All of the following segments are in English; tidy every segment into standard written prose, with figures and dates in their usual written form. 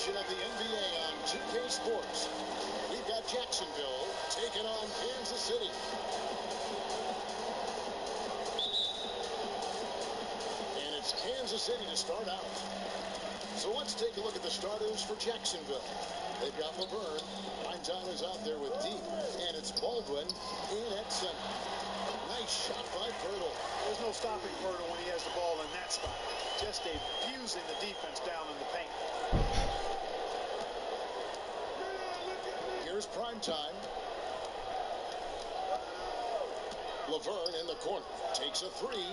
edition of the NBA on 2K Sports. We've got Jacksonville taking on Kansas City. And it's Kansas City to start out. So let's take a look at the starters for Jacksonville. They've got Laverne. Prime time is out there with D. And it's Baldwin in at center. Nice shot by Pirtle. There's no stopping Pirtle when he has the ball in that spot. Just abusing the defense down in the paint. Here's prime time. Laverne in the corner. Takes a three.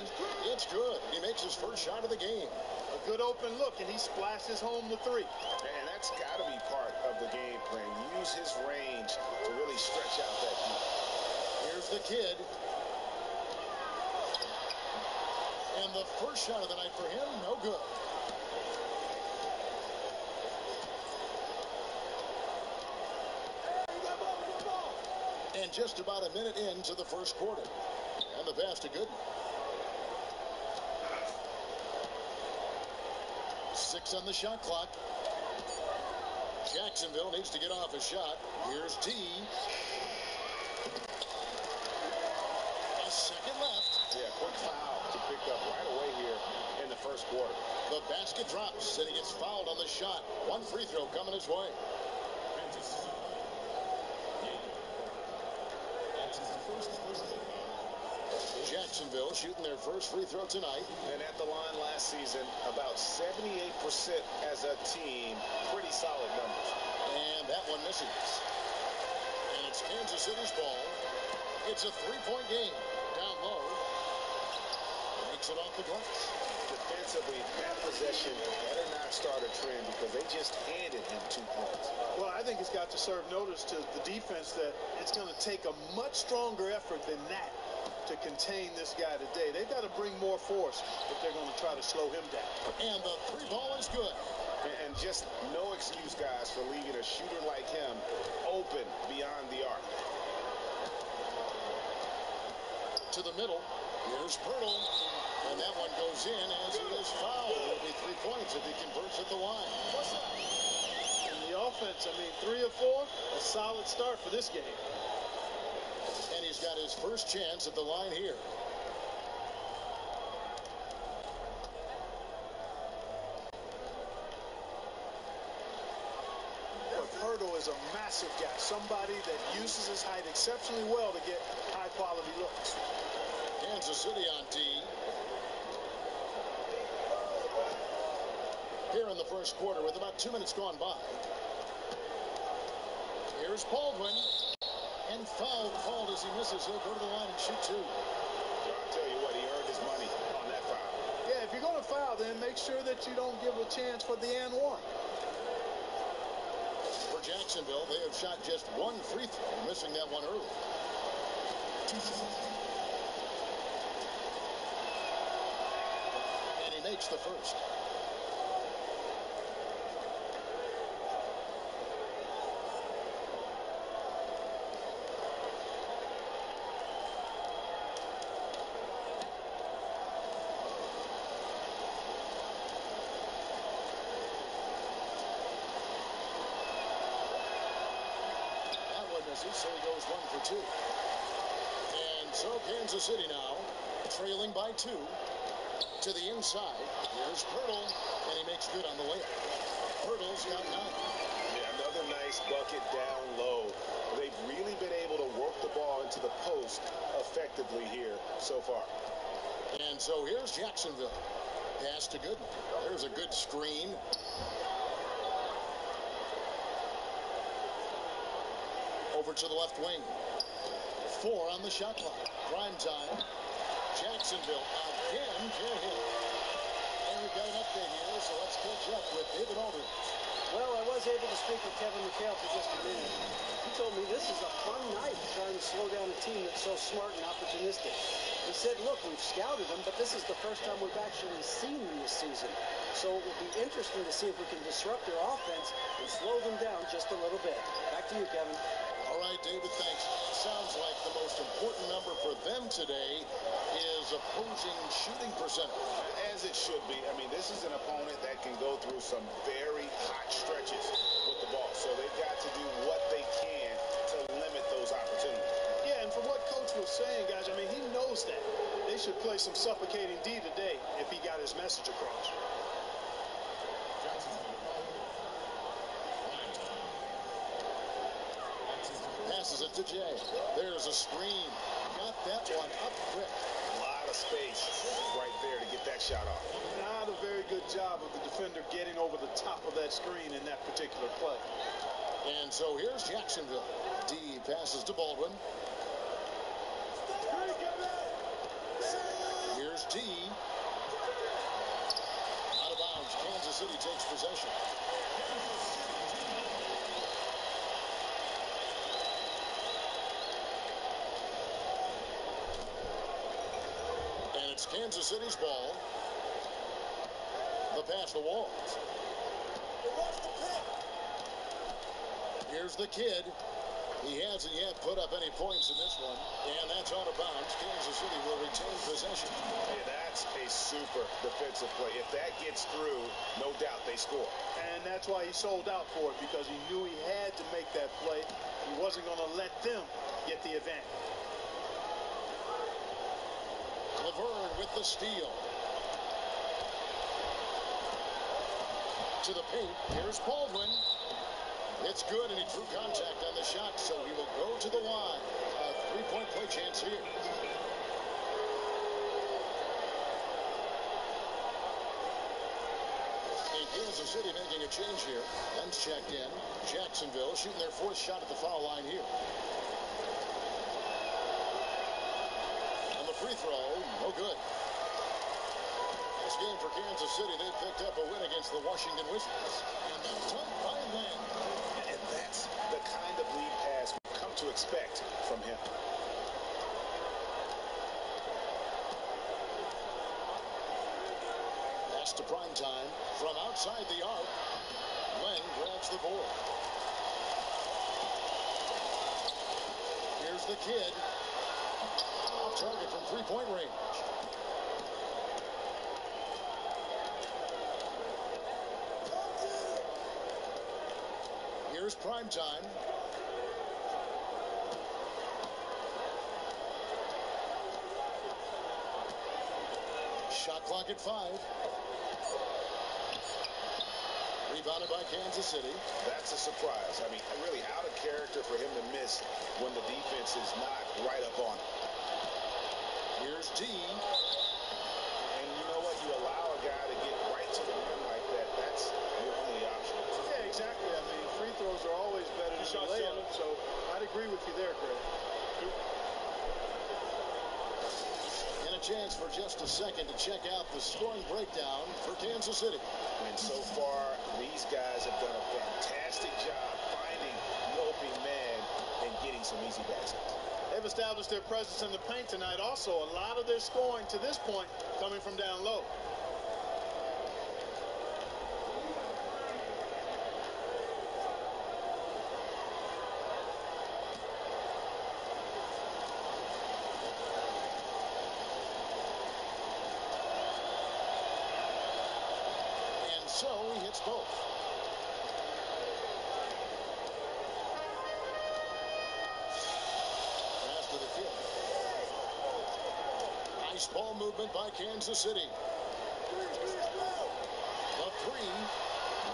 It's good. He makes his first shot of the game. A good open look, and he splashes home the three. And that's got to be part of the game plan. Use his range to really stretch out that deep. Here's the kid. And the first shot of the night for him, no good. And just about a minute into the first quarter. And the pass to Gooden. 6 on the shot clock. Jacksonville needs to get off a shot. Here's T. A second left. Yeah, quick foul to pick up right away here in the first quarter. The basket drops, and he gets fouled on the shot. One free throw coming his way. Jacksonville shooting their first free throw tonight. And at the line last season, about 78% as a team. Pretty solid numbers. And that one misses. And it's Kansas City's ball. It's a three-point game. Down low. Makes it off the glass. Defensively, that possession better not start a trend because they just handed him 2 points. Well, I think it's got to serve notice to the defense that it's going to take a much stronger effort than that to contain this guy today. They've got to bring more force if they're going to try to slow him down. And the three ball is good. And just no excuse, guys, for leaving a shooter like him open beyond the arc. To the middle. Here's Pirtle. And that one goes in as he is fouled. It'll be 3 points if he converts at the line. In the offense, 3 or 4, a solid start for this game. And he's got his first chance at the line here. But Pirtle is a massive guy, somebody that uses his height exceptionally well to get high-quality looks. Kansas City on D. Here in the first quarter with about 2 minutes gone by. Here's Baldwin. And foul called as he misses. He'll go to the line and shoot 2. I'll tell you what, he earned his money on that foul. Yeah, if you're going to foul, then make sure that you don't give a chance for the and one. For Jacksonville, they have shot just 1 free throw, missing that one early. And he makes the first. So he goes 1 for 2. And so Kansas City now trailing by 2 to the inside. Here's Pirtle, and he makes good on the layup. Pirtle's got 9. Yeah, another nice bucket down low. They've really been able to work the ball into the post effectively here so far. And so here's Jacksonville. Pass to Gooden. There's a good screen. Over to the left wing. 4 on the shot clock. Prime time. Jacksonville again can't hit. And we've got an update here, so let's catch up with David Aldridge. Well, I was able to speak with Kevin McHale for just a minute. He told me this is a fun night trying to slow down a team that's so smart and opportunistic. He said, look, we've scouted them, but this is the first time we've actually seen them this season. So it will be interesting to see if we can disrupt their offense and slow them down just a little bit. Back to you, Kevin. All right. right, David, thanks. It sounds like the most important number for them today is opposing shooting percentage. As it should be. I mean, this is an opponent that can go through some very hot stretches with the ball. So they've got to do what they can to limit those opportunities. Yeah, and from what Coach was saying, guys, I mean, he knows that. They should play some suffocating D today if he got his message across. Passes it to Jay. There's a screen. Got that one up quick. A lot of space right there to get that shot off. Not a very good job of the defender getting over the top of that screen in that particular play. And so here's Jacksonville. D passes to Baldwin. Here's D. Out of bounds. Kansas City takes possession. And it's Kansas City's ball. The pass to Walls. Here's the kid. He hasn't yet put up any points in this one. And that's out of bounds. Kansas City will retain possession. Hey, that's a super defensive play. If that gets through, no doubt they score. And that's why he sold out for it, because he knew he had to make that play. He wasn't going to let them get the advantage. Laverne with the steal. To the paint. Here's Baldwin. It's good, and he drew contact on the shot, so he will go to the line. A three-point play chance here. And Kansas City making a change here. Ben's checked in. Jacksonville shooting their fourth shot at the foul line here. And the free throw, no good. This game for Kansas City, they picked up a win against the Washington Wizards. And the dunk by Len. And that's the kind of lead pass we've come to expect from him. Pass to Primetime from outside the arc. Len grabs the board. Here's the kid. Off target from three-point range. Here's Primetime. Shot clock at 5. Rebounded by Kansas City. That's a surprise. I mean, really out of character for him to miss when the defense is not right up on him. Here's D. And you know what? You allow a guy to get right to the rim like that. That's your only option. Yeah, exactly. I mean, free throws are always better than a layup, so I'd agree with you there, Craig. And a chance for just a second to check out the scoring breakdown for Kansas City. And so far, these guys have done a fantastic job finding the open man and getting some easy baskets. They've established their presence in the paint tonight. Also, a lot of their scoring to this point coming from down low. So he hits both. Pass to the kid. Nice ball movement by Kansas City. The three.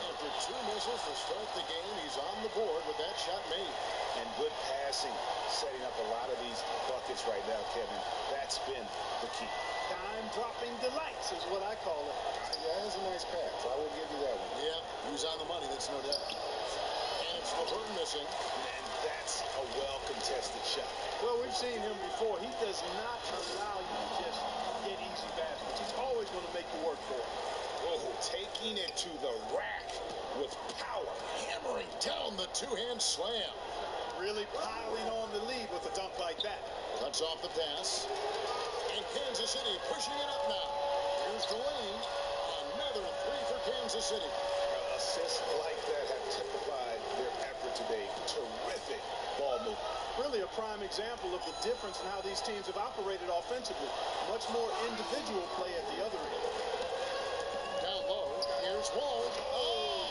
After 2 missiles to start the game, he's on the board with that shot made. And good passing, setting up a lot of these buckets right now, Kevin. That's been the key. Dime-dropping delights is what I call it. Yeah, that's a nice pass. I will give you that one. Yeah, he was on the money, that's no doubt. And it's Laverne missing. And that's a well-contested shot. Well, we've seen him before. He does not allow you to just get easy baskets. He's always going to make you work for it. Oh, taking it to the rack with power. Hammering down the two-hand slam. Really piling on the lead with a dunk like that. Cuts off the pass. And Kansas City pushing it up now. Here's the lane. Another three for Kansas City. A assists like that have typified their effort today. Terrific ball movement. Really a prime example of the difference in how these teams have operated offensively. Much more individual play at the other end. Down low, here's Wald. Oh!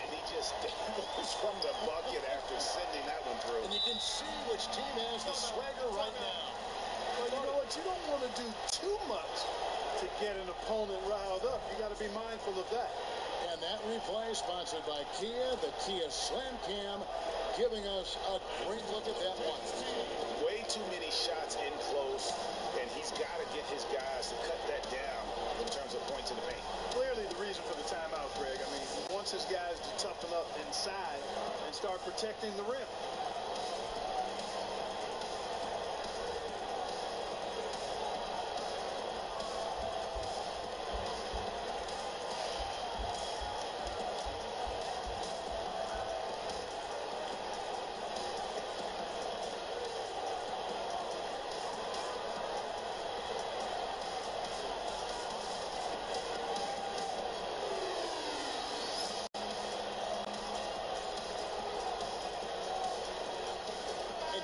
And he just goes from the bucket after sending that one through. And you can see which team has the swagger right now. Well, you know what? You don't want to do too much to get an opponent riled up. You got to be mindful of that. And that replay sponsored by Kia, the Kia Slam Cam, giving us a great look at that one. Way too many shots in close, and he's got to get his guys to cut that down in terms of points in the paint. Clearly the reason for the timeout, Greg. I mean, he wants his guys to toughen up inside and start protecting the rim.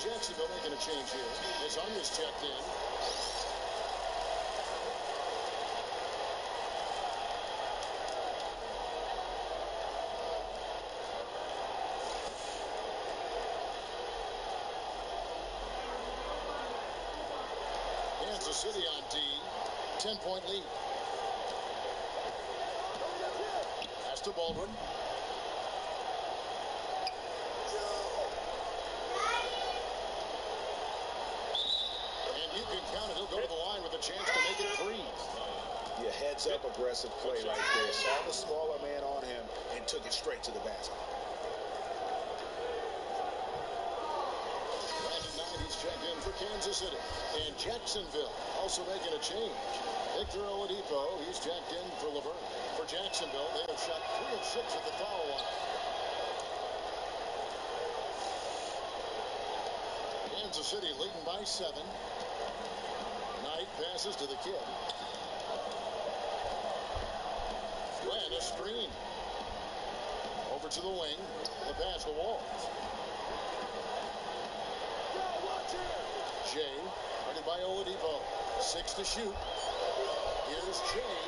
Jacksonville making a change here. As Anya's checked in. Kansas City on D. 10-point lead. Pass to Baldwin. He'll go to the line with a chance to make it 3. Yeah, heads-up aggressive play right there. Saw the smaller man on him and took it straight to the basket. He's checked in for Kansas City. And Jacksonville also making a change. Victor Oladipo, he's checked in for Laverne. For Jacksonville, they have shot 3 of 6 at the foul line. Kansas City leading by 7. Knight passes to the kid. And a screen. Over to the wing. The pass to Wall. Jay, guarded by Oladipo. 6 to shoot. Here's Jay.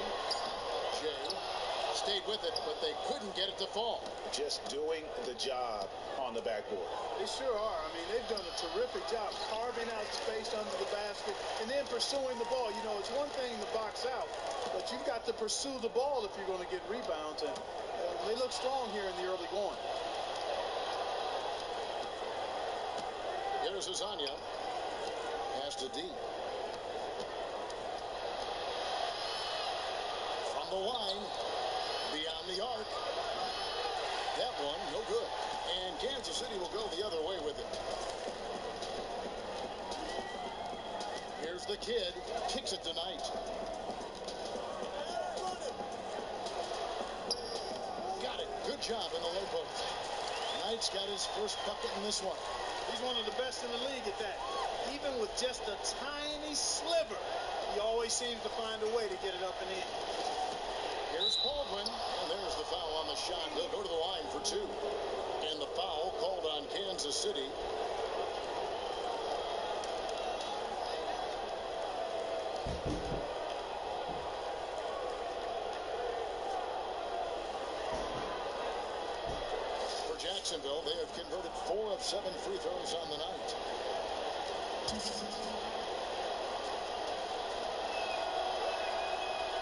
Jay stayed with it, but they couldn't get it to fall. Just doing the job on the backboard. They sure are. I mean, they've done a terrific job carving out space under the basket and then pursuing the ball. You know, it's one thing to box out, but you've got to pursue the ball if you're going to get rebounds. And they look strong here in the early going. Here's Azania. Pass to D. From the line, beyond the arc. That one, no good. And Kansas City will go the other way with it. Here's the kid. Kicks it to Knight. Got it. Good job in the low post. Knight's got his first bucket in this one. He's one of the best in the league at that. Even with just a tiny sliver, he always seems to find a way to get it up and in. Here's Baldwin, and there's the foul on the shot. He'll go to the line for 2. And the foul called on Kansas City. For Jacksonville, they have converted 4 of 7 free throws on the night.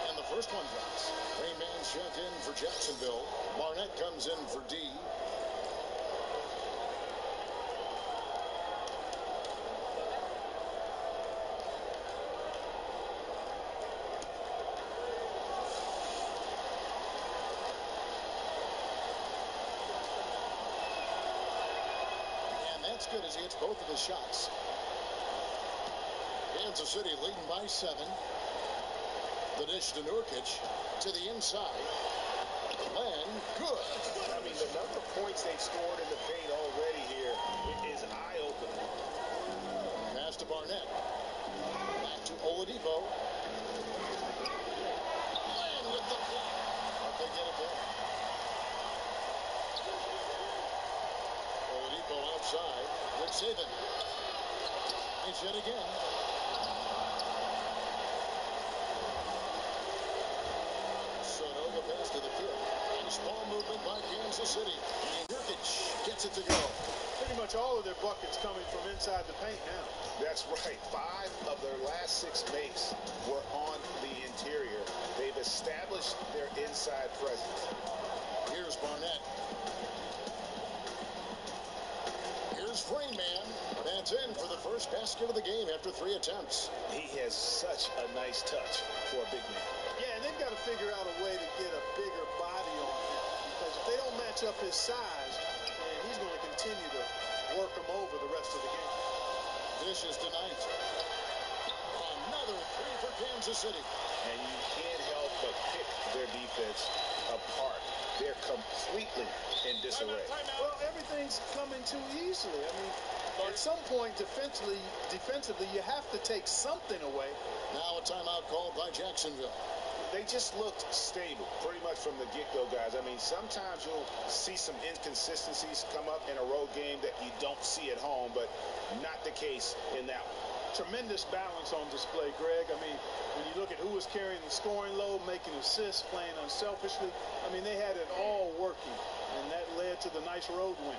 And the first one drops. Rain Man's checked in for Jacksonville. Barnett comes in for D. And that's good as he hits both of his shots. Kansas City leading by 7. The dish to Nurkic to the inside. Glenn, good. I mean, the number of points they've scored in the paint already here is eye-opening. Pass to Barnett. Back to Oladipo. the block. But they get it back. Oladipo outside. Nick Saban. Nice hit again. Soto, the pass to the kid. Nice ball movement by Kansas City. And Nurkic gets it to go. Pretty much all of their buckets coming from inside the paint now. That's right. 5 of their last 6 makes were on the interior. They've established their inside presence. Here's Barnett. Here's Rain Man. That's in for the first basket of the game after 3 attempts. He has such a nice touch for a big man. Yeah, and they've got to figure out a way to get a bigger body on him. Because if they don't match up his size, then he's going to continue to work him over the rest of the game. Dishes tonight. Another 3 for Kansas City. And you can't help but pick their defense apart. They're completely in disarray. Well, everything's coming too easily. I mean, at some point defensively, you have to take something away. Now a timeout called by Jacksonville. They just looked stable pretty much from the get-go, guys. I mean, sometimes you'll see some inconsistencies come up in a road game that you don't see at home, but not the case in that one. Tremendous balance on display, Greg. I mean, when you look at who was carrying the scoring load, making assists, playing unselfishly, I mean, they had it all working, and that led to the nice road win.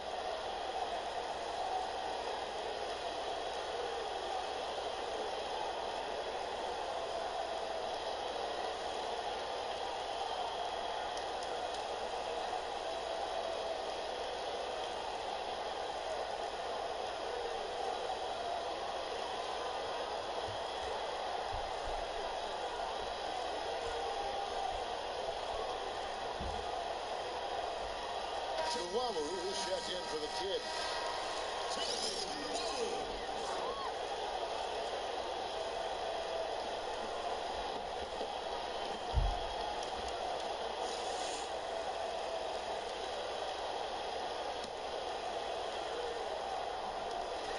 Luwawu is checked in for the kid.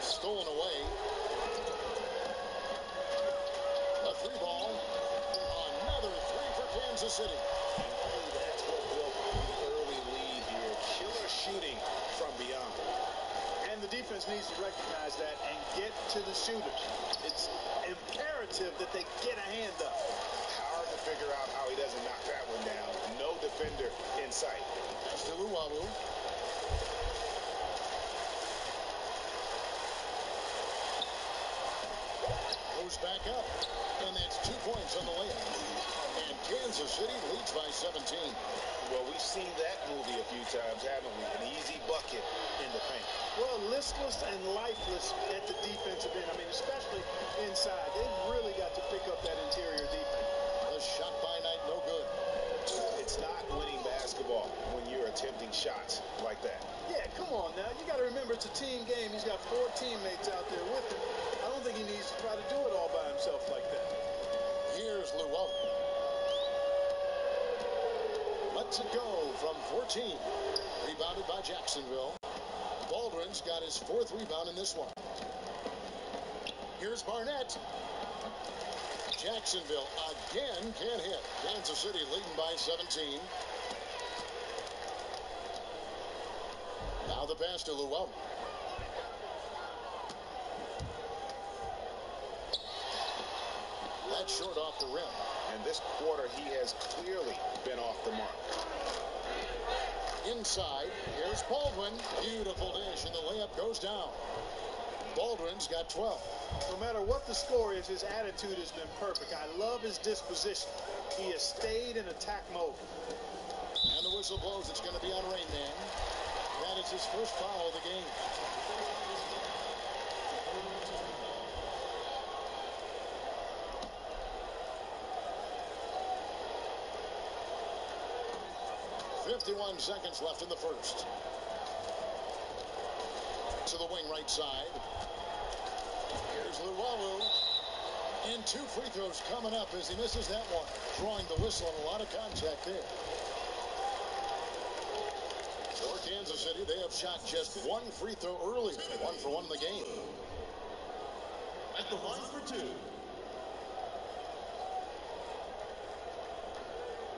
Stolen away. A 3 ball. Another 3 for Kansas City. That's what built the early lead here. Killer shooting from beyond. And the defense needs to recognize that and get to the shooters. It's imperative that they get a hand up. Hard to figure out how he doesn't knock that one down. No defender in sight. That's to Luwawu. Goes back up. And that's 2 points on the layup. And Kansas City leads by 17. Well, we've seen that movie a few times, haven't we? An easy bucket in the paint. Well, listless and lifeless at the defensive end. I mean, especially inside. They've really got to pick up that interior defense. The shot by night, no good. It's not winning basketball when you're attempting shots like that. Yeah, come on now. You got to remember it's a team game. He's got 4 teammates out there with him. I don't think he needs to try to do it all by himself like that. Here's Luwawu. Lets it go from 14. Rebounded by Jacksonville. Baldwin's got his 4th rebound in this one. Here's Barnett. Jacksonville again can't hit. Kansas City leading by 17. Now the pass to Luwawu. That's short off the rim. And this quarter, he has clearly been off the mark. Inside, here's Baldwin. Beautiful dish, and the layup goes down. Baldwin's got 12. No matter what the score is, his attitude has been perfect. I love his disposition. He has stayed in attack mode. And the whistle blows. It's going to be on Rain Man. That is his first foul of the game. .51 seconds left in the first. To the wing right side. Here's Luwawu. And 2 free throws coming up as he misses that one. Drawing the whistle and a lot of contact there. For Kansas City, they have shot just 1 free throw earlier. 1 for 1 in the game. At the line for 2.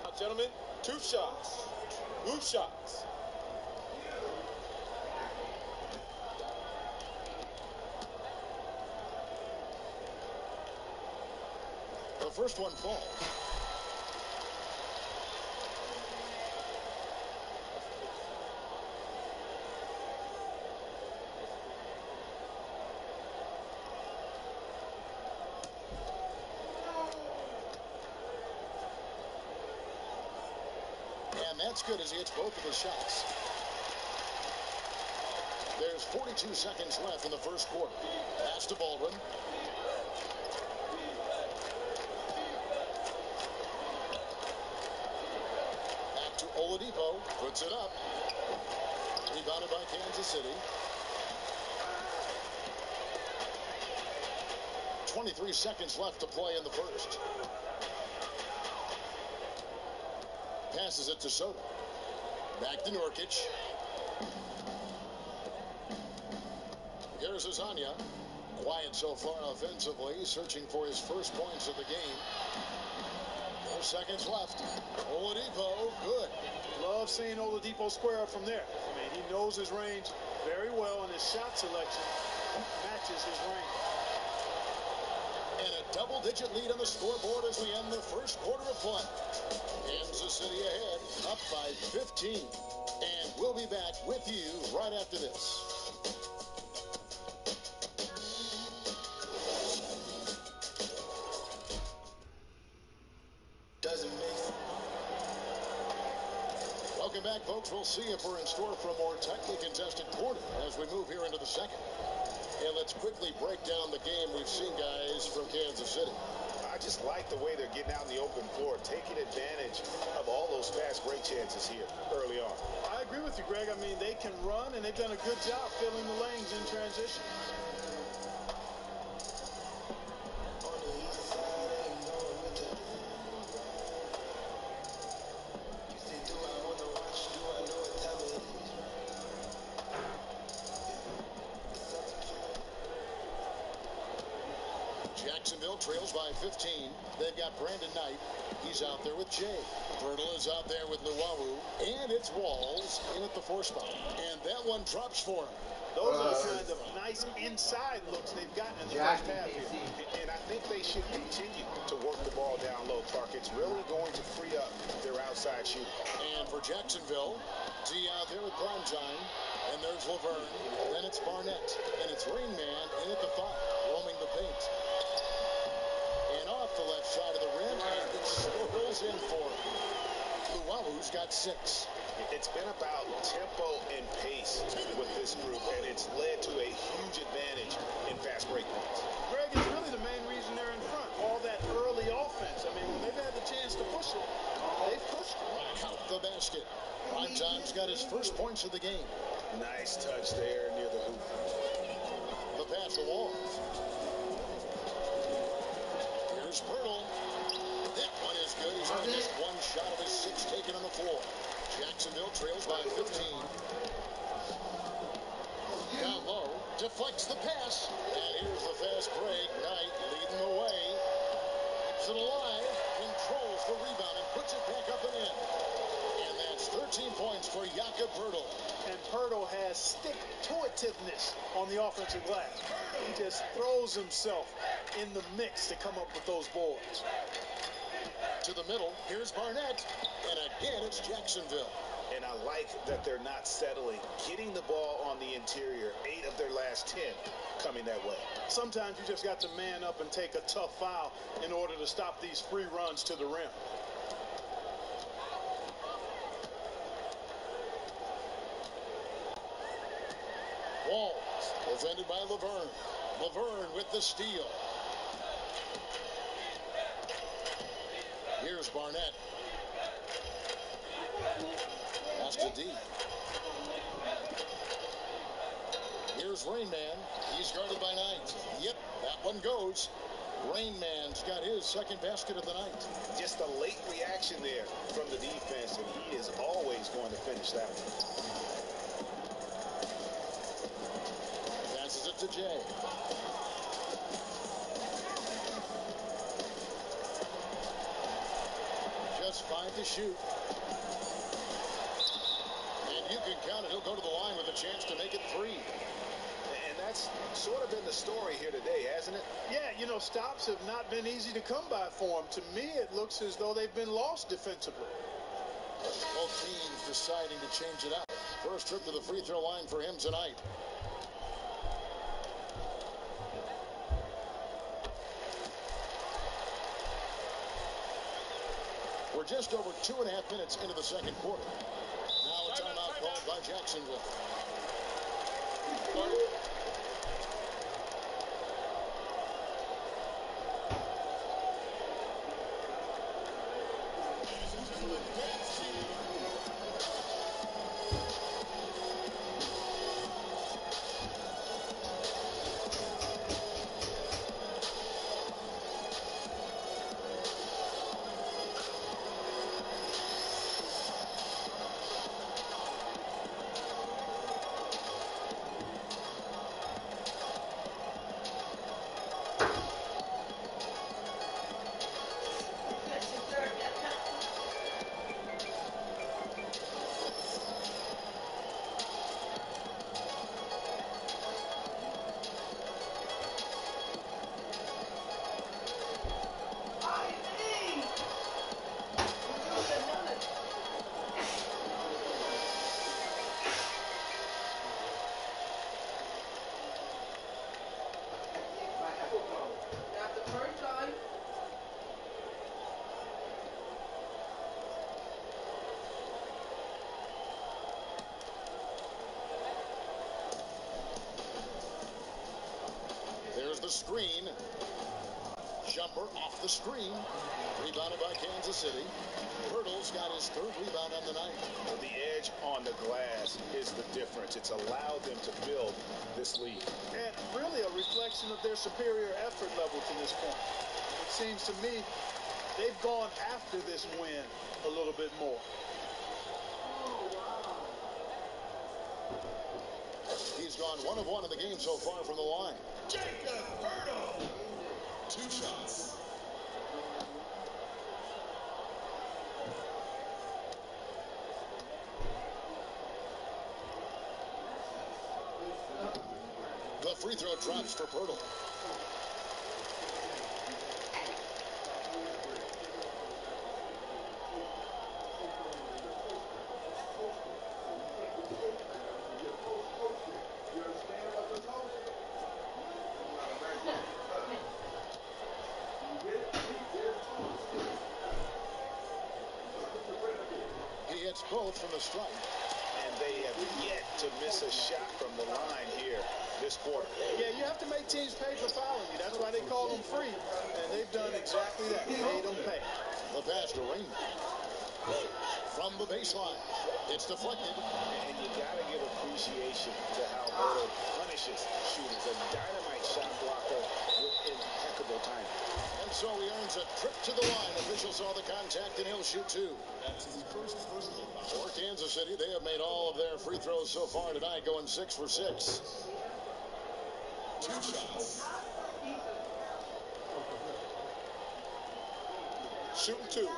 Now, gentlemen, 2 shots. 2 shots. The first one falls. And that's good as he hits both of his shots. There's 42 seconds left in the first quarter. Pass to Baldwin. Back to Oladipo. Puts it up. Rebounded by Kansas City. 23 seconds left to play in the first. Passes it to Soto. Back to Nurkic. Here's Azania. Quiet so far offensively, searching for his first points of the game. 4 seconds left. Oladipo, good. Love seeing Oladipo square up from there. I mean, he knows his range very well, and his shot selection matches his range. And a double-digit lead on the scoreboard as we end the first quarter of play. Kansas City ahead, up by 15. And we'll be back with you right after this. Welcome back, folks. We'll see if we're in store for a more tightly contested quarter as we move here into the second. And let's quickly break down the game we've seen, guys, from Kansas City. I just like the way they're getting out in the open floor, taking advantage of all those fast break chances here early on. I agree with you, Greg. I mean, they can run, and they've done a good job filling the lanes in transition. Jacksonville trails by 15. They've got Brandon Knight. He's out there with Jay. Bertle is out there with Luwawu. And it's Walls in at the 4 spot. And that one drops for him. Those are the kind of nice inside looks they've gotten in the first half here. And I think they should continue to work the ball down low, Clark. It's really going to free up their outside shooting. And for Jacksonville, D out there with Primetime. And there's Laverne. Then it's Barnett. And it's Rain Man in at the 5, roaming the paint. And off the left side of the rim, and it swirls in for him. Luwawu's got 6. It's been about tempo and pace with this group, and it's led to a huge advantage in fast break points. Greg, it's really the main reason they're in front. All that early offense. I mean, when they've had the chance to push it, they've pushed it. Out the basket. Primetime's got his first points of the game. Nice touch there near the hoop. The pass to Walls. Here's Bertle. That one is good. He's only missed 1 shot of his 6 taken on the floor. Jacksonville trails by 15. Down low, deflects the pass. And here's the fast break. Knight leading the way. Keeps it alive. Controls the rebound and puts it back up and in. And that's 13 points for Jakob Bertle. And Bertle has stick-to-itiveness on the offensive glass. He just throws himself in the mix to come up with those boards. To the middle, here's Barnett. And again, it's Jacksonville. And I like that they're not settling. Getting the ball on the interior, 8 of their last 10 coming that way. Sometimes you just got to man up and take a tough foul in order to stop these free runs to the rim. Walls, defended by Laverne. Laverne with the steal. Here's Barnett. Pass to D. Here's Rain Man. He's guarded by Knight. Yep, that one goes. Rain Man's got his second basket of the night. Just a late reaction there from the defense, and he is always going to finish that one. Passes it to Jay. Just has 5 to shoot. And you can count it. He'll go to the line with a chance to make it 3. And that's sort of been the story here today, hasn't it? Yeah, you know, stops have not been easy to come by for him. To me, it looks as though they've been lost defensively. Both teams deciding to change it up. First trip to the free throw line for him tonight. We're just over 2.5 minutes into the second quarter. Now a timeout called by Jacksonville. There's the screen. Jumper off the screen. Rebounded by Kansas City. Hurdle's got his 3rd rebound on the night. Well, the edge on the glass is the difference. It's allowed them to build this lead. And really a reflection of their superior effort level to this point. It seems to me they've gone after this win a little bit more. He's gone 1 of 1 in the game so far from the line. Jacob Hurdle. 2 shots. The free throw drops for Pirtle. He hits both from the stripe. And they have yet to miss a shot from the line here this quarter. Yeah, you have to make teams pay for fouling you. That's why they call them free. And they've done exactly that. Made them pay. The pass to Raymond. From the baseline. It's deflected. And you got to give appreciation to how Hurdle punishes shooters. A dynamite shot blocker with impeccable timing. And so he earns a trip to the line. Official saw the contact, and he'll shoot 2. That's his first personal foul. For Kansas City, they have made all of their free throws so far tonight, going 6 for 6. 2 shots. Shooting 2.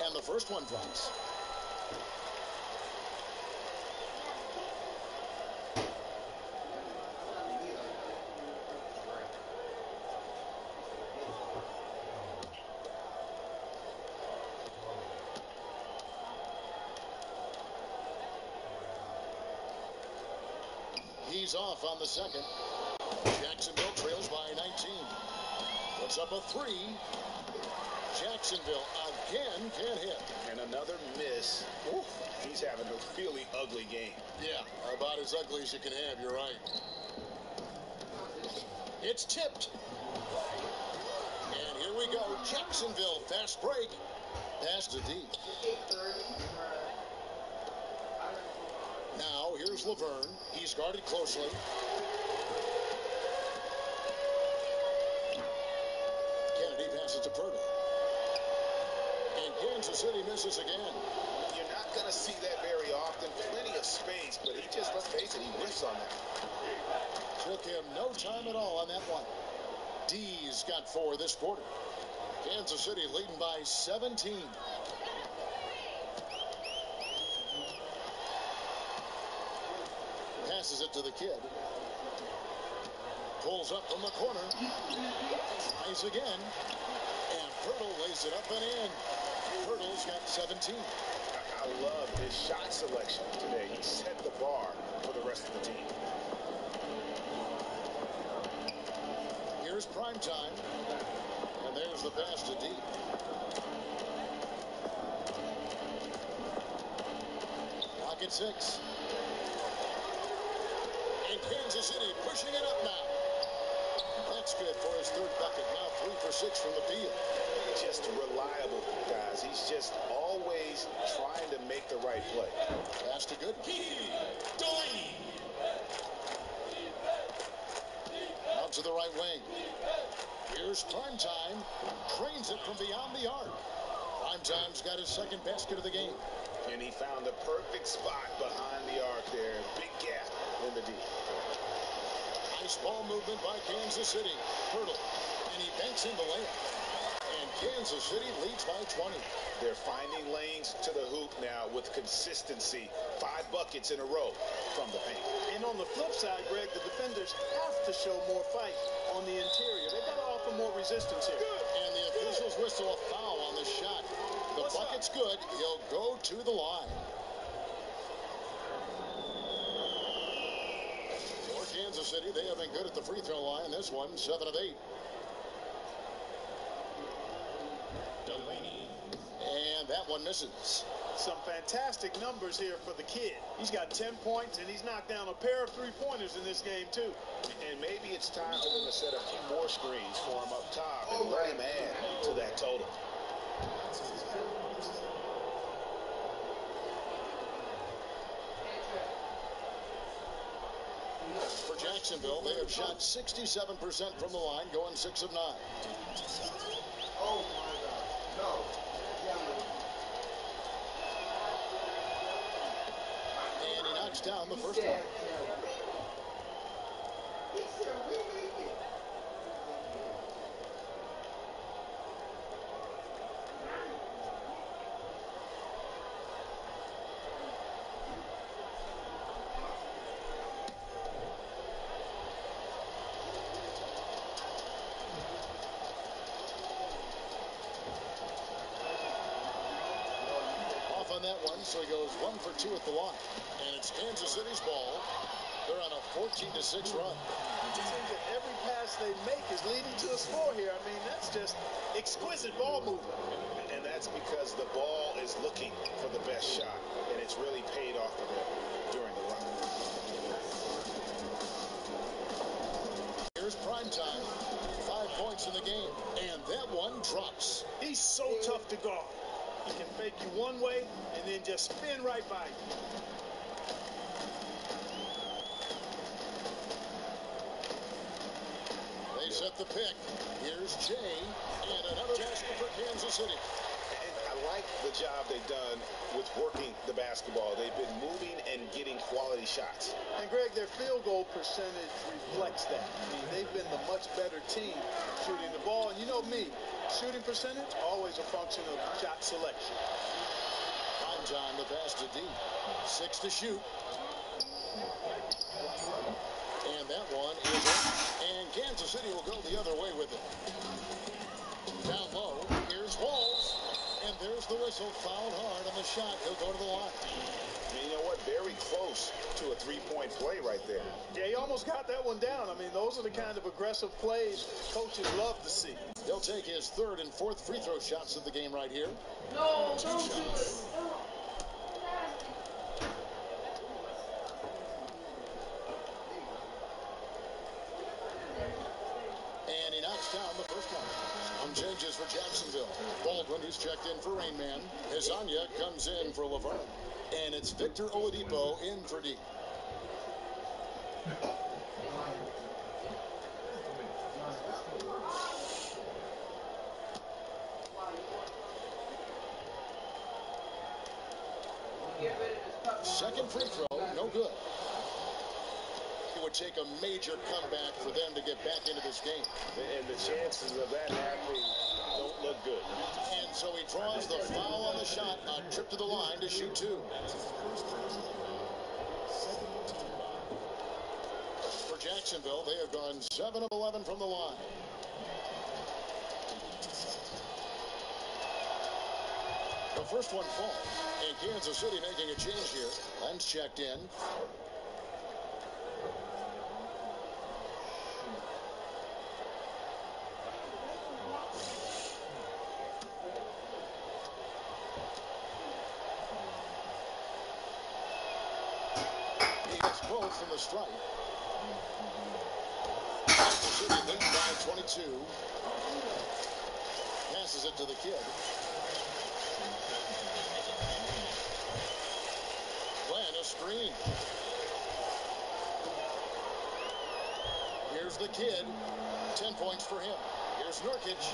And the first one drops. He's off on the second. Jacksonville trails by 19. Puts up a 3. Jacksonville again can't hit. And another miss. Oof, he's having a really ugly game. Yeah, about as ugly as you can have, you're right. It's tipped. And here we go. Jacksonville, fast break. Pass to deep. Now, here's Laverne. He's guarded closely. Kennedy passes to Pirtle. And Kansas City misses again. You're not going to see that very often. Plenty of space, but he just, let's face it, he whiffs on that. Took him no time at all on that one. D's got 4 this quarter. Kansas City leading by 17. Passes it to the kid. Pulls up from the corner. Tries again. And Pirtle lays it up and in. Pirtle's got 17. I love his shot selection today. He set the bar for the rest of the team. Here's prime time. And there's the pass to D. Clock at 6. And Kansas City pushing it up now. That's good for his 3rd bucket. Now 3 for 6 from the field. Just reliable, guys. He's just always trying to make the right play. Pass to good. Out to the right wing. Here's Primetime. Trains it from beyond the arc. Primetime's got his 2nd basket of the game. And he found the perfect spot behind the arc there. Big gap in the D. Nice ball movement by Kansas City. Pirtle. And he banks in the layup. And Kansas City leads by 20. They're finding lanes to the hoop now with consistency. 5 buckets in a row from the paint. And on the flip side, Greg, the defenders have to show more fight on the interior. They've got to offer more resistance here. And the officials whistle a foul on the shot. The bucket's good. He'll go to the line. For Kansas City, they have been good at the free throw line. This one, 7 of 8. And that one misses. Some fantastic numbers here for the kid. He's got 10 points, and he's knocked down a pair of 3-pointers in this game, too. And maybe it's time for them to set a few more screens for him up top and let him add to that total. For Jacksonville, they have shot 67% from the line, going 6 of 9. Oh, my God. No. And he knocks down the first one. On that one, so he goes 1 for 2 at the line. And it's Kansas City's ball. They're on a 14-6 run. It seems that every pass they make is leading to a score here. I mean, that's just exquisite ball movement. And that's because the ball is looking for the best shot, and it's really paid off for them during the run. Here's Primetime. 5 points in the game, and that one drops. He's so tough to guard. He can fake you one way and then just spin right by you. They set the pick. Here's Jay, and another basket for Kansas City. And I like the job they've done with working the basketball. They've been moving and getting quality shots. And, Greg, their field goal percentage reflects that. I mean, they've been the much better team shooting the ball. And you know me, shooting percentage, always a function of shot selection. Primetime, the pass to D. 6 to shoot. And that one is up. And Kansas City will go the other way with it. Down low, here's Walls. And there's the whistle. Fouled hard on the shot. He'll go to the line. And you know what? Very close to a 3-point play right there. Yeah, he almost got that one down. I mean, those are the kind of aggressive plays coaches love to see. He'll take his 3rd and 4th free throw shots of the game right here. No, don't do it. And he knocks down the first one. Some changes for Jacksonville. Baldwin, who's checked in for Rainman. Hezanya comes in for Laverne. And it's Victor Oladipo in for D. Second free throw, no good. It would take a major comeback for them to get back into this game. And the chances of that happening don't look good. And so he draws the foul on the shot, a trip to the line to shoot two. For Jacksonville, they have gone 7 of 11 from the line. The first one falls, and Kansas City making a change here. Lenz checked in. He hits both from the stripe. Kansas City leads by 22. Passes it to the kid. Playing a screen. Here's the kid. 10 points for him. Here's Nurkic.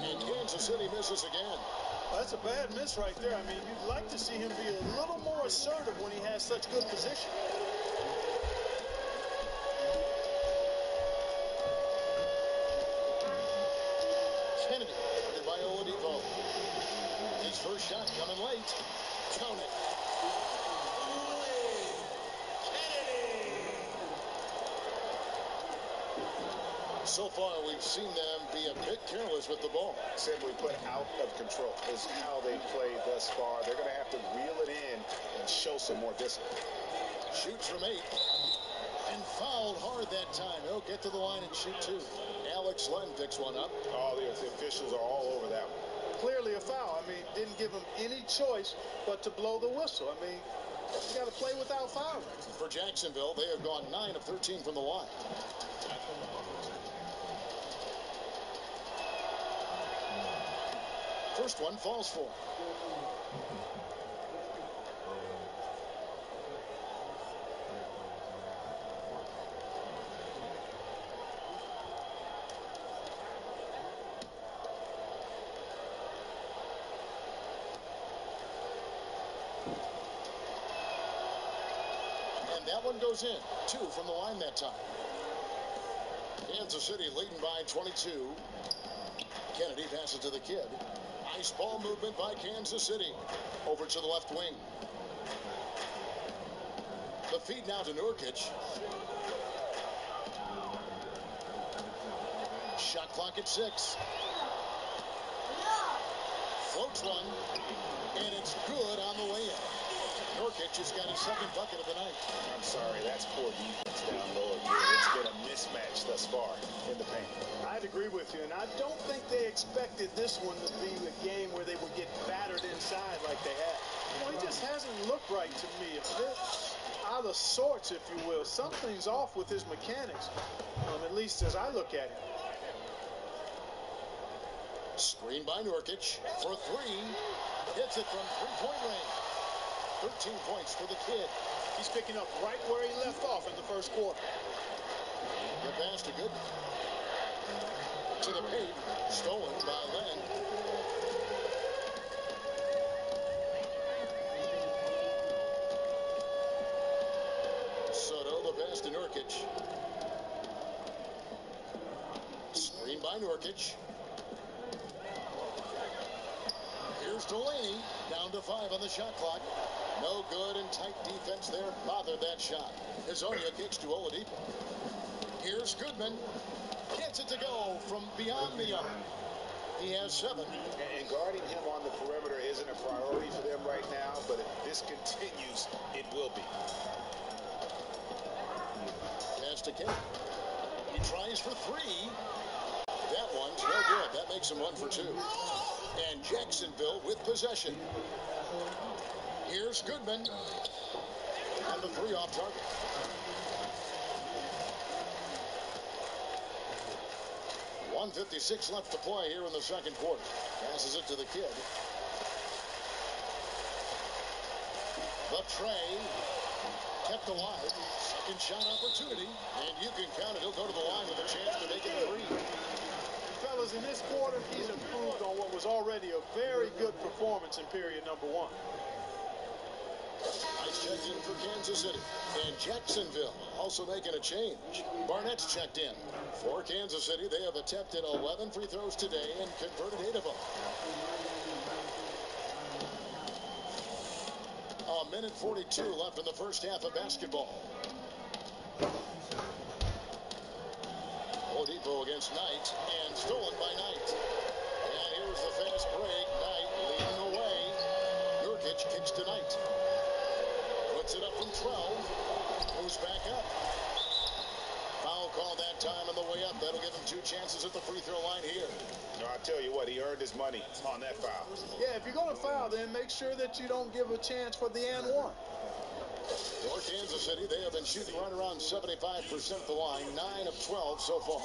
And Kansas City misses again. That's a bad miss right there. I mean, you'd like to see him be a little more assertive when he has such good position. Kennedy, guarded by Oladipo. His first shot coming late. Count it. So far, we've seen them be a bit careless with the ball. Simply put, out of control is how they played thus far. They're going to have to reel it in and show some more discipline. Shoots from 8. And fouled hard that time. He'll get to the line and shoot two. Alex Len picks one up. Oh, the officials are all over that one. Clearly a foul. I mean, didn't give him any choice but to blow the whistle. I mean, you got to play without fouling. For Jacksonville, they have gone 9 of 13 from the line. First one falls for him. And that one goes in. 2 from the line that time. Kansas City leading by 22. Kennedy passes to the kid. Nice ball movement by Kansas City. Over to the left wing. The feed now to Nurkic. Shot clock at 6. Floats one. And it's good on the way in. Nurkic has got his second bucket of the night. I'm sorry, that's poor defense down low again. It's been a mismatch thus far in the paint. I'd agree with you, and I don't think they expected this one to be a game where they would get battered inside like they had. You know, he just hasn't looked right to me. A bit out of sorts, if you will. Something's off with his mechanics, at least as I look at him. Screen by Nurkic for 3. Hits it from three-point range. 13 points for the kid. He's picking up right where he left off in the first quarter. The pass to Goodman. To the paint. Stolen by Len. Soto, the pass to Nurkic. Screen by Nurkic. Here's Delaney. Down to 5 on the shot clock. No good, and tight defense there bothered that shot. Hazonia kicks to Oladipo. Here's Goodman. Gets it to go from beyond the arc. He has 7. And guarding him on the perimeter isn't a priority for them right now, but if this continues, it will be. Pass to Kennedy. He tries for 3. That one's no good. That makes him 1 for 2. And Jacksonville with possession. Here's Goodman. And the 3 off target. .156 left to play here in the second quarter. Passes it to the kid. The tray kept alive. Second shot opportunity. And you can count it. He'll go to the line with a chance to make it 3. Fellas, in this quarter, he's improved on what was already a very good performance in period number 1. Nice checked in for Kansas City. And Jacksonville also making a change. Barnett's checked in. For Kansas City, they have attempted 11 free throws today and converted 8 of them. A minute 42 left in the first half of basketball. Oladipo against Knight, and stolen by Knight. And here's the fast break. Knight leading the way. Nurkic kicks to Knight. Puts it up from 12. Moves back up. Foul called that time on the way up. That'll give him 2 chances at the free throw line here. No, I tell you what, he earned his money on that foul. Yeah, if you're going to foul, then make sure that you don't give a chance for the and one. For Kansas City, they have been shooting right around 75% at the line, 9 of 12 so far.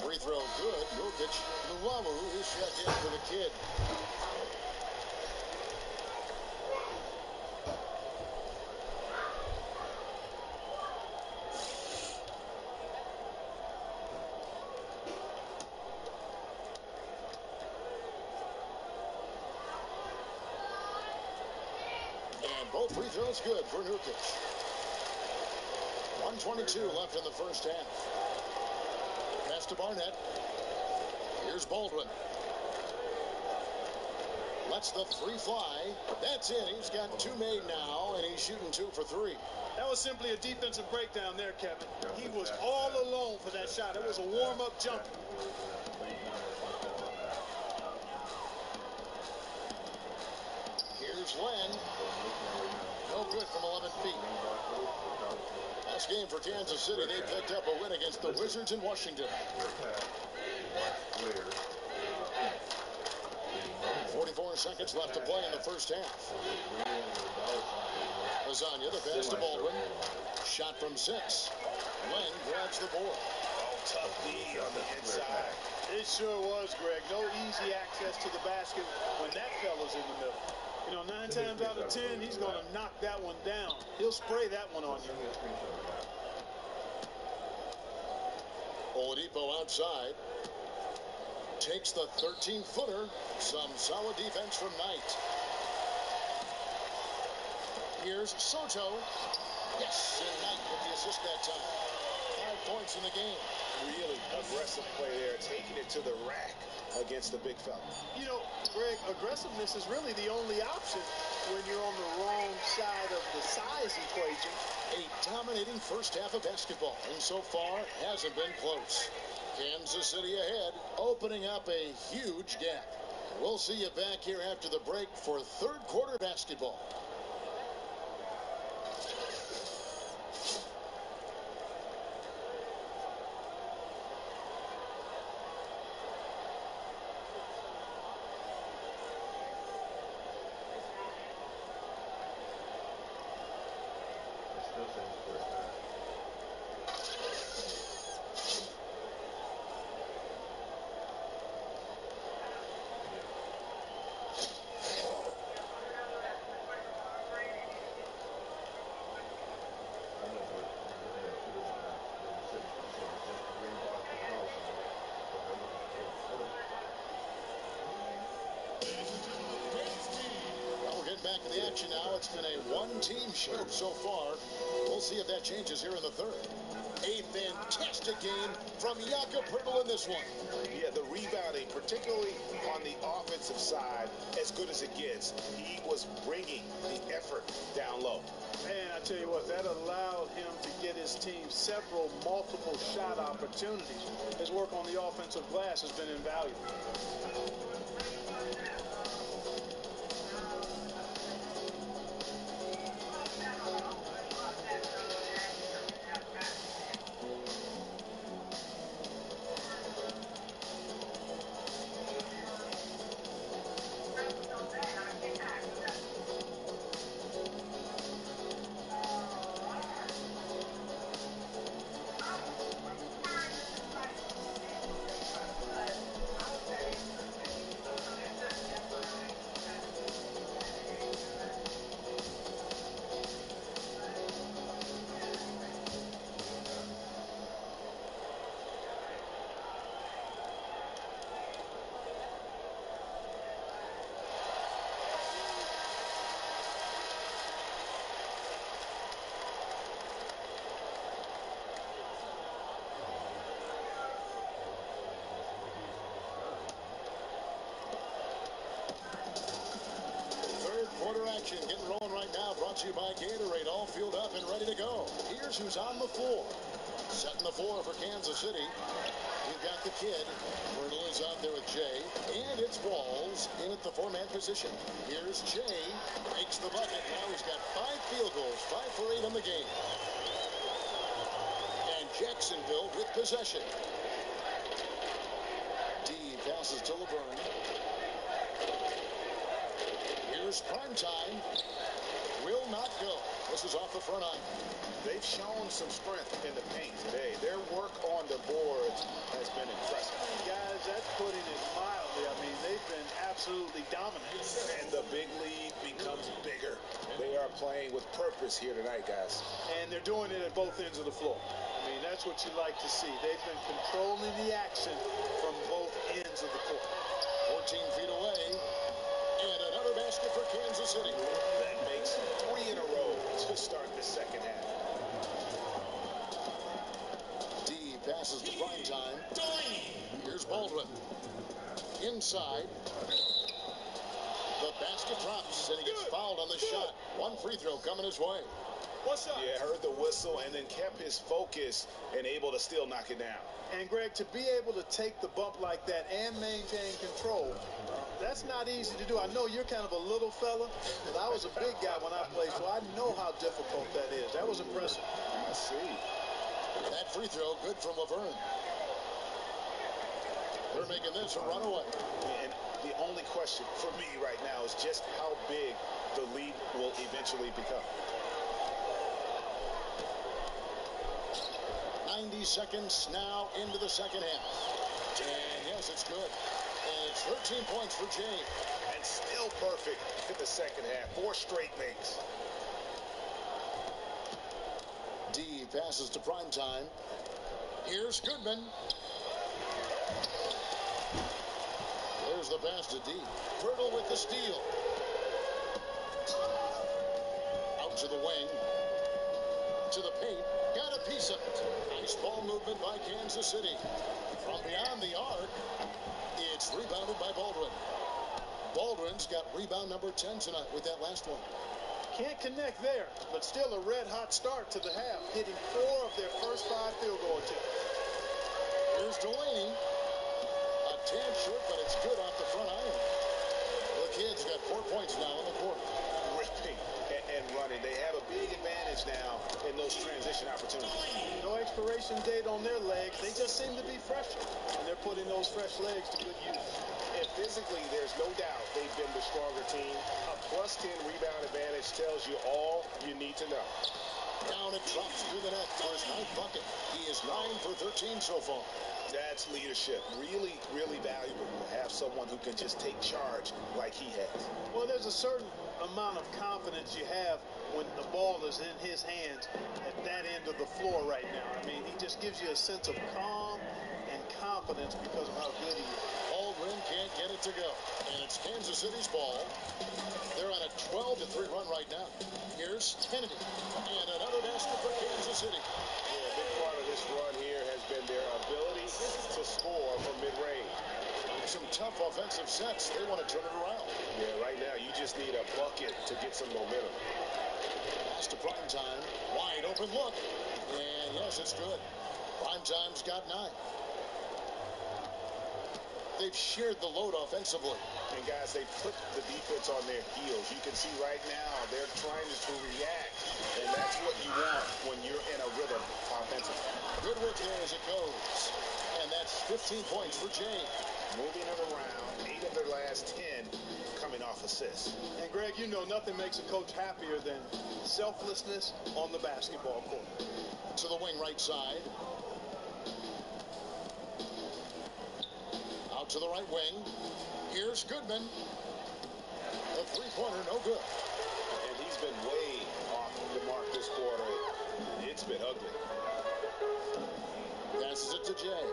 Free throw good. Nurkic. Luwawu is checked in for the kid. Both free throws good for Nurkic. 1:22 left in the first half. Pass to Barnett. Here's Baldwin. Lets the 3 fly. That's in. He's got 2 made now, and he's shooting 2 for 3. That was simply a defensive breakdown there, Kevin. He was all alone for that shot. It was a warm-up jumper. Here's Len. No good from 11 feet. Last game for Kansas City, they picked up a win against the Wizards in Washington. 44 seconds left to play in the first half. Lasagna, the pass to Baldwin. Shot from 6. Len grabs the board. Oh, tough D on the inside. It sure was, Greg. No easy access to the basket when that fella's in the middle. You know, 9 times out of 10, he's going to knock that one down. He'll spray that one on you. Oladipo outside. Takes the 13-footer. Some solid defense from Knight. Here's Soto. Yes, and Knight with the assist that time. 5 points in the game. Really aggressive play there, taking it to the rack against the big fella. You know, Greg, aggressiveness is really the only option when you're on the wrong side of the size equation. A dominating first half of basketball, and so far hasn't been close. Kansas City ahead, opening up a huge gap. We'll see you back here after the break for third quarter basketball. Back in the action now. It's been a one-team show so far. We'll see if that changes here in the third. A fantastic game from Jakob Poeltl in this one. Yeah, the rebounding, particularly on the offensive side, as good as it gets. He was bringing the effort down low. Man, I tell you what, that allowed him to get his team several multiple shot opportunities. His work on the offensive glass has been invaluable. brought to you by Gatorade, all fueled up and ready to go. Here's who's on the floor. Setting the floor for Kansas City. We've got the kid. Brittle is out there with Jay. And it's Walls in at the four-man position. Here's Jay. Makes the bucket. Now he's got 5 field goals. 5 for 8 on the game. And Jacksonville with possession. D passes to Laverne. Here's Primetime. Will not go. This is off the front iron. They've shown some strength in the paint today. Their work on the boards has been impressive. Guys, that's putting it mildly. I mean, they've been absolutely dominant. And the big lead becomes bigger. They are playing with purpose here tonight, guys. And they're doing it at both ends of the floor. I mean, that's what you like to see. They've been controlling the action from both ends of the court. 14 feet away. And another basket for Kansas City. That makes 3 in a row to start the second half. D passes to Primetime. Here's Baldwin. Inside. The basket drops, and he gets fouled on the shot. 1 free throw coming his way. What's up? Yeah, heard the whistle and then kept his focus and able to still knock it down. And, Greg, to be able to take the bump like that and maintain control, that's not easy to do. I know you're kind of a little fella, but I was a big guy when I played, so I know how difficult that is. That was impressive. I see. That free throw good from Laverne. They're making this a runaway. And the only question for me right now is just how big the lead will eventually become. 90 seconds now into the second half. And yes, it's good. And it's 13 points for Jay. And still perfect in the second half. 4 straight makes. D passes to Primetime. Here's Goodman. There's the pass to D. Brittle with the steal. Out to the wing. To the paint. Got a piece of it. Nice ball movement by Kansas City. From beyond the arc, it's rebounded by Baldwin. Baldwin's got rebound number 10 tonight with that last one. Can't connect there, but still a red-hot start to the half, hitting 4 of their first 5 field goal attempts. Here's Delaney. A tad short, but it's good off the front iron. The kid's got 4 points now on the court. Ripping and running. They have a big advantage now in those transition opportunities. No expiration date on their legs. They just seem to be fresh, and they're putting those fresh legs to good use. And physically, there's no doubt they've been the stronger team. A plus 10 rebound advantage tells you all you need to know. Down it drops through the net for his 9th bucket. He is 9 for 13 so far. That's leadership. Really, really valuable to have someone who can just take charge like he has. Well, there's a certain amount of confidence you have when the ball is in his hands at that end of the floor right now. I mean, he just gives you a sense of calm and confidence because of how good he is. Baldwin can't get it to go. And it's Kansas City's ball. They're on a 12-3 run right now. Here's Kennedy. And another basket for Kansas City. Yeah, a big part of this run here has been their ability to score from mid-range. Some tough offensive sets. They want to turn it around. Yeah, right now you just need a bucket to get some momentum. Pass to Primetime. Wide open look. And yes, it's good. Primetime's got 9. They've shared the load offensively. And guys, they put the defense on their heels. You can see right now they're trying to react. And that's what you want when you're in a rhythm offensively. Good work there as it goes. And that's 15 points for Jay. Moving it around, 8 of their last 10 coming off assists. And, Greg, you know nothing makes a coach happier than selflessness on the basketball court. To the wing right side. Out to the right wing. Here's Goodman. The three-pointer, no good. And he's been way off the mark this quarter. It's been ugly. Passes it to Jay.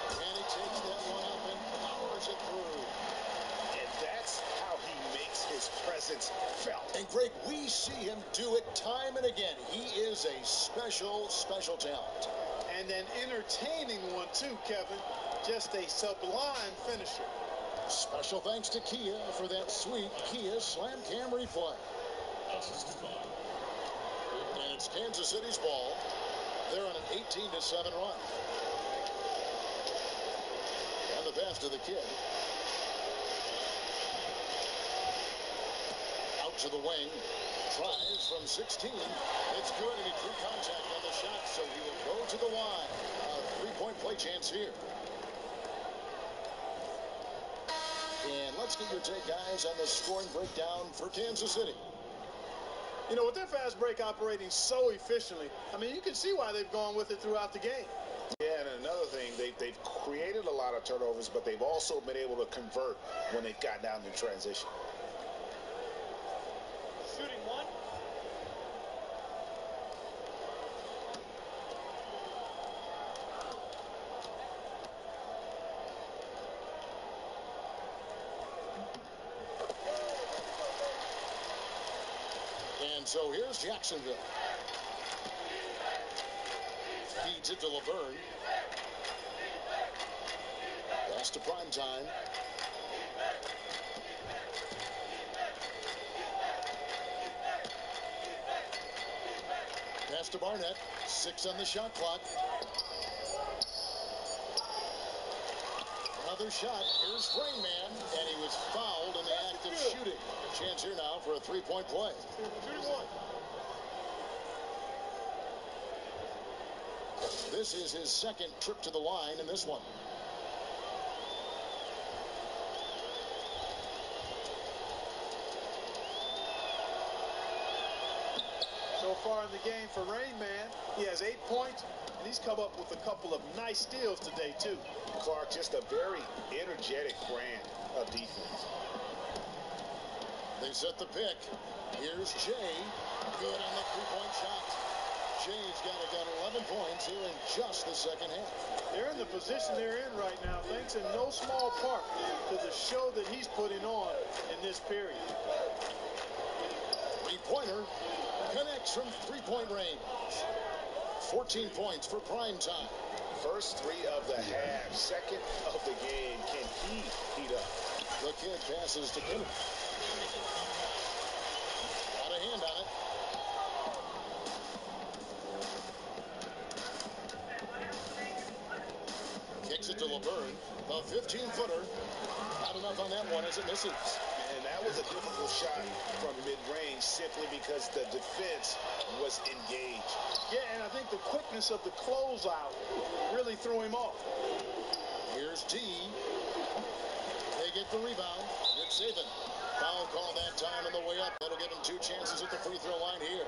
And he takes that one up and powers it through. And that's how he makes his presence felt. And, Greg, we see him do it time and again. He is a special, special talent. And an entertaining one, too, Kevin. Just a sublime finisher. Special thanks to Kia for that sweet Kia Slam Cam replay. And it's Kansas City's ball. They're on an 18-7 run. And the pass to the kid. Out to the wing. Tries from 16. It's good, and he drew contact on the shot, so he will go to the line. A three-point play chance here. And let's get your take, guys, on the scoring breakdown for Kansas City. You know, with their fast break operating so efficiently, I mean, you can see why they've gone with it throughout the game. Yeah, and another thing, they've created a lot of turnovers, but they've also been able to convert when they've gotten down in transition. Shooting one. And so here's Jacksonville. Feeds it to LeBron. Pass to Primetime. Pass to Barnett. 6 on the shot clock. Another shot. Here's Rain Man, and he was fouled in the act of shooting. Chance here now for a three-point play. Shooting one. This is his second trip to the line in this one. So far in the game for Rain Man, he has 8 points, and he's come up with a couple of nice steals today, too. Clark, just a very energetic brand of defense. They set the pick. Here's Jay. Good on the three-point shot. Jay's got 11 points here in just the second half. They're in the position they're in right now, thanks in no small part to the show that he's putting on in this period. Three-pointer connects from three-point range. 14 points for Primetime. First three of the half, second of the game. Can he heat up? The kid passes to Kimmel. Got a hand on it. Kicks it to LeBron. The 15-footer. Not enough on that one as it misses. And that was a difficult shot from mid-range simply because the defense was engaged. Yeah, and I think the quickness of the closeout really threw him off. Here's T. They get the rebound. Good saving. Foul call that time on the way up. That'll give him 2 chances at the free throw line here.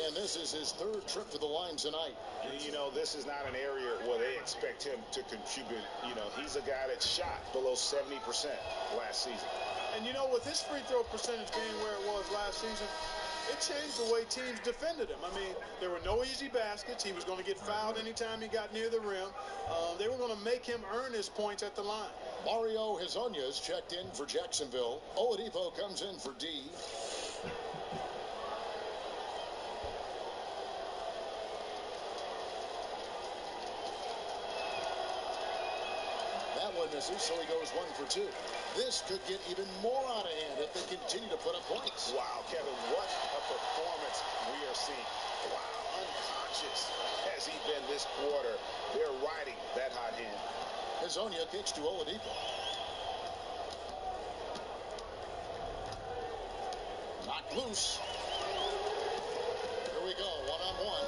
And this is his third trip to the line tonight. You know, this is not an area where they expect him to contribute. You know, he's a guy that shot below 70% last season. And, you know, with his free throw percentage being where it was last season, it changed the way teams defended him. I mean, there were no easy baskets. He was going to get fouled anytime he got near the rim. They were going to make him earn his points at the line. Mario Hezonya's checked in for Jacksonville. Oladipo comes in for D. That one misses, so he goes 1 for 2. This could get even more out of hand if they continue to put up points. Wow, Kevin, what a performance we are seeing. Wow, unconscious has he been this quarter. They're riding that hot hand. Hezonia kicks to Oladipo. Knocked loose. Here we go, one-on-one.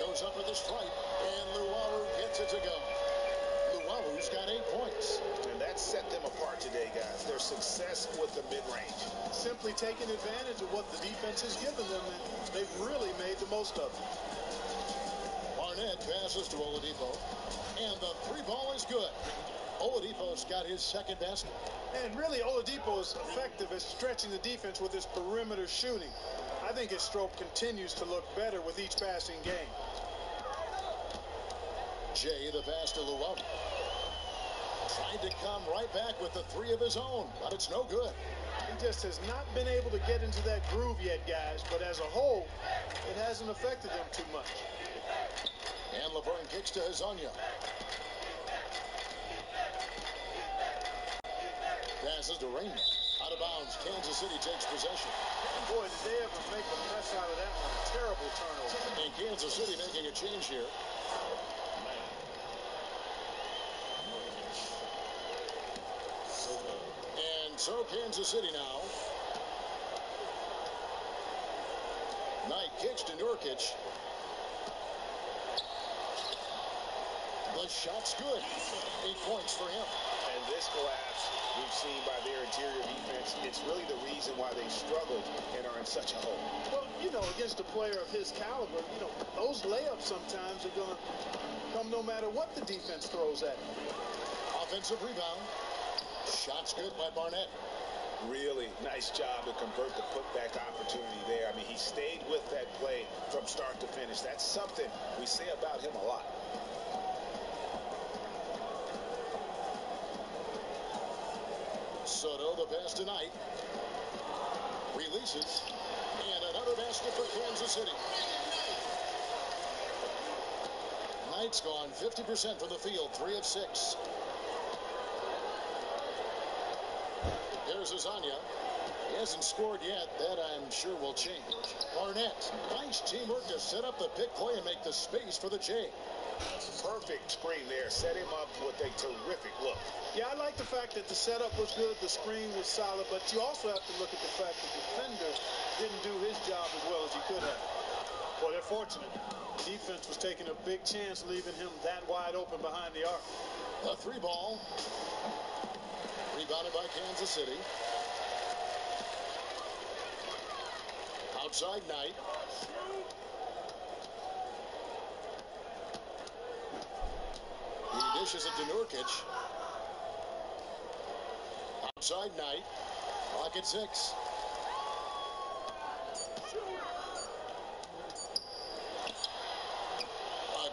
Goes up with the stripe, and Luwawu gets it to go. Luwawu's got 8 points. And that set them apart today, guys. Their success with the mid-range. Simply taking advantage of what the defense has given them, and they've really made the most of it. Barnett passes to Oladipo, and the 3 ball is good. Oladipo's got his second basket. And really, Oladipo is effective at stretching the defense with his perimeter shooting. I think his stroke continues to look better with each passing game. Jay, the pass to Luwawu. Tried to come right back with the 3 of his own, but it's no good. He just has not been able to get into that groove yet, guys. But as a whole, it hasn't affected them too much. And LeBron kicks to Hezonja. passes to Raymond. Out of bounds. Kansas City takes possession. Boy, did they ever make a mess out of that one. Terrible turnover. And Kansas City making a change here. And so Kansas City now. Knight kicks to Nurkic. The shot's good. 8 points for him. And this collapse we've seen by their interior defense, it's really the reason why they struggled and are in such a hole. Well, you know, against a player of his caliber, you know, those layups sometimes are going to come no matter what the defense throws at him. Offensive rebound. Shot's good by Barnett. Really nice job to convert the putback opportunity there. I mean, he stayed with that play from start to finish. That's something we say about him a lot. Soto, the pass to Knight. Releases. And another basket for Kansas City. Knight's gone 50% from the field, 3 of 6. Here's Azania. He hasn't scored yet. That, I'm sure, will change. Barnett. Nice teamwork to set up the pick play and make the space for the J. Perfect screen there. Set him up with a terrific look. Yeah, I like the fact that the setup was good, the screen was solid, but you also have to look at the fact that the defender didn't do his job as well as he could have. Well, they're fortunate. Defense was taking a big chance, leaving him that wide open behind the arc. A 3 ball. Rebounded by Kansas City. Outside Knight. He dishes it to Nurkic. Outside Knight. Clock at 6.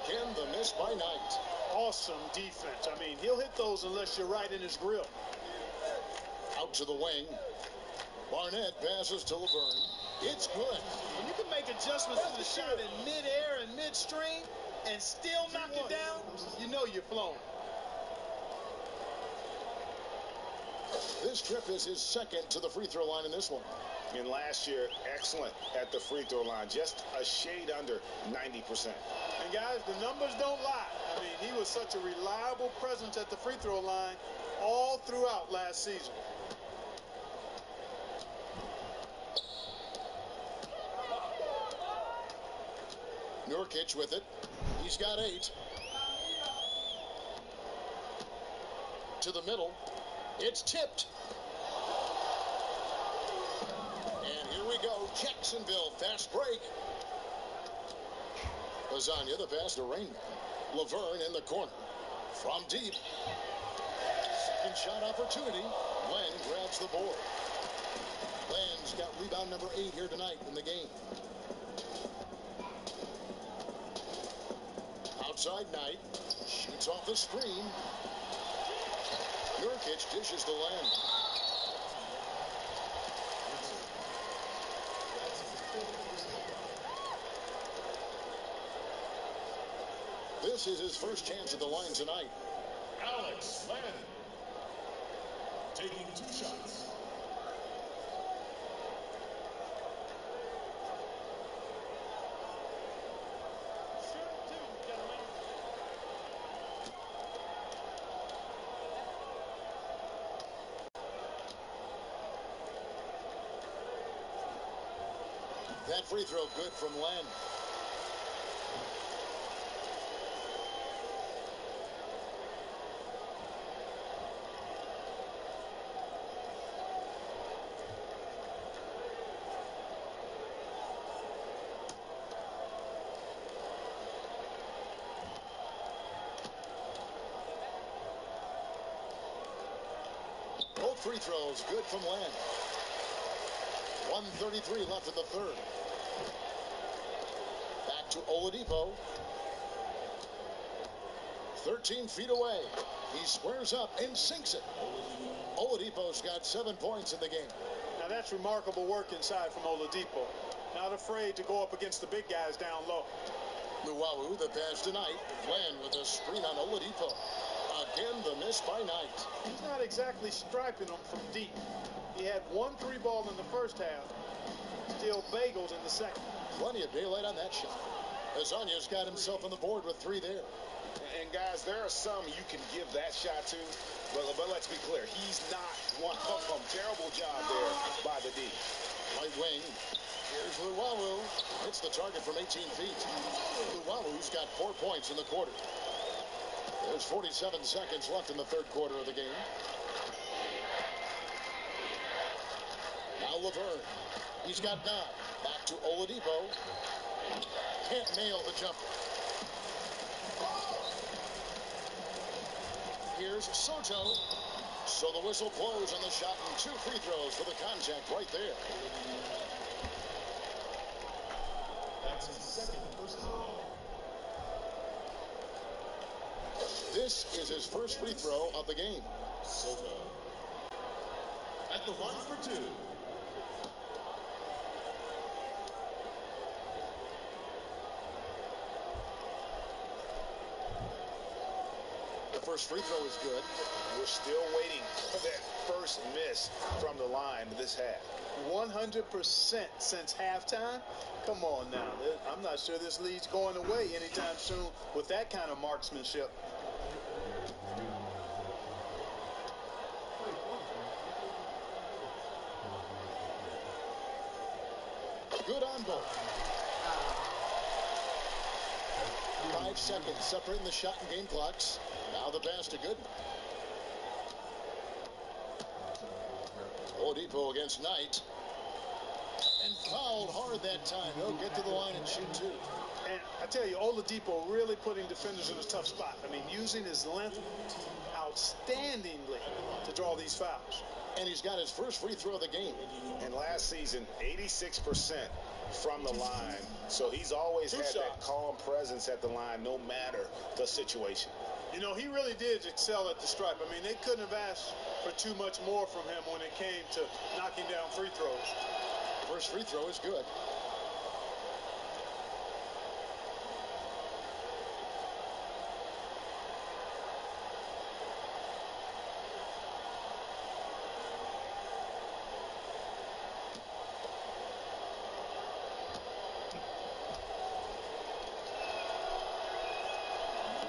Again, the miss by Knight. Awesome defense. I mean, he'll hit those unless you're right in his grill. Out to the wing. Barnett passes to Laverne. It's good. When you can make adjustments to the shot in mid-air and midstream and still knock it down, you know you're flowing. This trip is his second to the free throw line in this one. And last year, excellent at the free throw line. Just a shade under 90%. And guys, the numbers don't lie. I mean, he was such a reliable presence at the free throw line all throughout last season. Nurkic with it. He's got 8. To the middle. It's tipped. And here we go. Jacksonville, fast break. Azania, the pass to Raymond. Laverne in the corner. From deep. Second shot opportunity. Len grabs the board. Len's got rebound number 8 here tonight in the game. Outside Knight. Shoots off the screen. Nurkic dishes to Len. This is his first chance at the line tonight. Alex Len taking 2 shots. That free throw good from Len. Both free throws good from Len. 1:33 left in the third. Back to Oladipo. 13 feet away. He squares up and sinks it. Oladipo's got 7 points in the game. Now that's remarkable work inside from Oladipo. Not afraid to go up against the big guys down low. Luau, the pass tonight. Len with a screen on Oladipo. Again, the miss by Knight. He's not exactly striping them from deep. He had 1 3-ball in the first half, still bagels in the second. Plenty of daylight on that shot. Azania's got himself on the board with 3 there. And guys, there are some you can give that shot to, but let's be clear, he's not one of them. Terrible job there by the D. Right wing. Here's Luwawu. Hits the target from 18 feet. Luwawu's got 4 points in the quarter. There's 47 seconds left in the third quarter of the game. Now Laverne. He's got 9. Back to Oladipo. Can't nail the jumper. Here's Soto. So the whistle blows on the shot and 2 free throws for the contact right there. That's his second personal foul. This is his first free throw of the game. Soto at the line for 2. The first free throw is good. We're still waiting for that first miss from the line this half. 100% since halftime. Come on now. I'm not sure this lead's going away anytime soon with that kind of marksmanship. Good on both. 5 seconds separating the shot and game clocks. Now the pass to Gooden. Oladipo against Knight. And fouled hard that time. He'll get to the line and shoot 2. And I tell you, Oladipo really putting defenders in a tough spot. I mean, using his length outstandingly to draw these fouls. And he's got his first free throw of the game. And last season, 86% from the line. So he's always had that calm presence at the line no matter the situation. You know, he really did excel at the stripe. I mean, they couldn't have asked for too much more from him when it came to knocking down free throws. First free throw is good.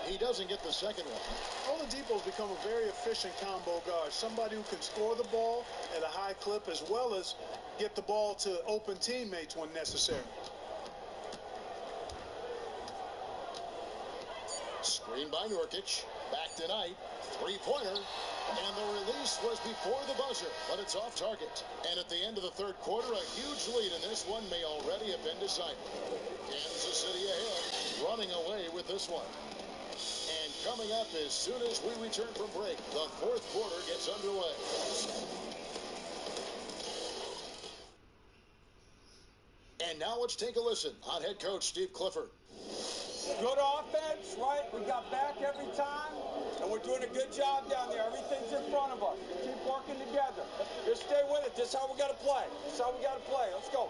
He doesn't get the second one. Oladipo's become a very efficient combo guard, somebody who can score the ball at a high clip as well as get the ball to open teammates when necessary. Screen by Nurkic. Back to Knight. 3-pointer. And the release was before the buzzer, but it's off target. And at the end of the third quarter, a huge lead in this one may already have been decided. Kansas City ahead, running away with this one. And coming up as soon as we return from break, the fourth quarter gets underway. And now let's take a listen on head coach Steve Clifford. Good offense, right? We got back every time, and we're doing a good job down there. Everything's in front of us. Keep working together. Just stay with it. This is how we got to play. This is how we got to play. Let's go.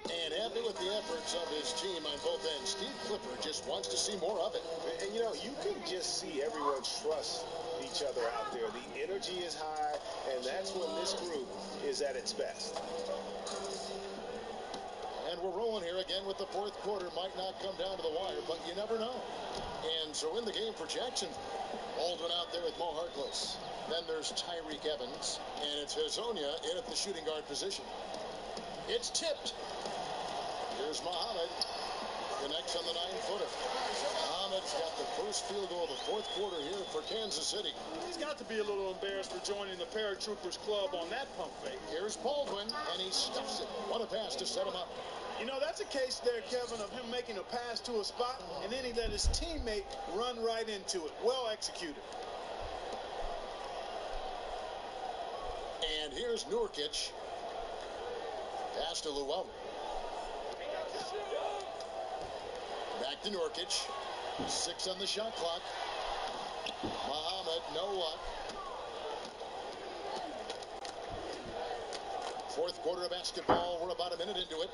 And happy with the efforts of his team on both ends. Steve Clifford just wants to see more of it. And, you know, you can just see everyone trust each other out there. The energy is high, and that's when this group is at its best. And we're rolling here again with the fourth quarter. Might not come down to the wire, but you never know. And so in the game for Jacksonville, Baldwin out there with Mo Harkless. Then there's Tyreek Evans, and it's Hazonia in at the shooting guard position. It's tipped. Here's Muhammad. Connects on the 9-footer. Muhammad's got the first field goal of the fourth quarter here for Kansas City. He's got to be a little embarrassed for joining the Paratroopers Club on that pump fake. Here's Baldwin, and he stuffs it. What a pass to set him up. You know, that's a case there, Kevin, of him making a pass to a spot, and then he let his teammate run right into it. Well executed. And here's Nurkic. Pass to Luwawu. Back to Nurkic. 6 on the shot clock. Muhammad, no luck. Fourth quarter of basketball. We're about a minute into it.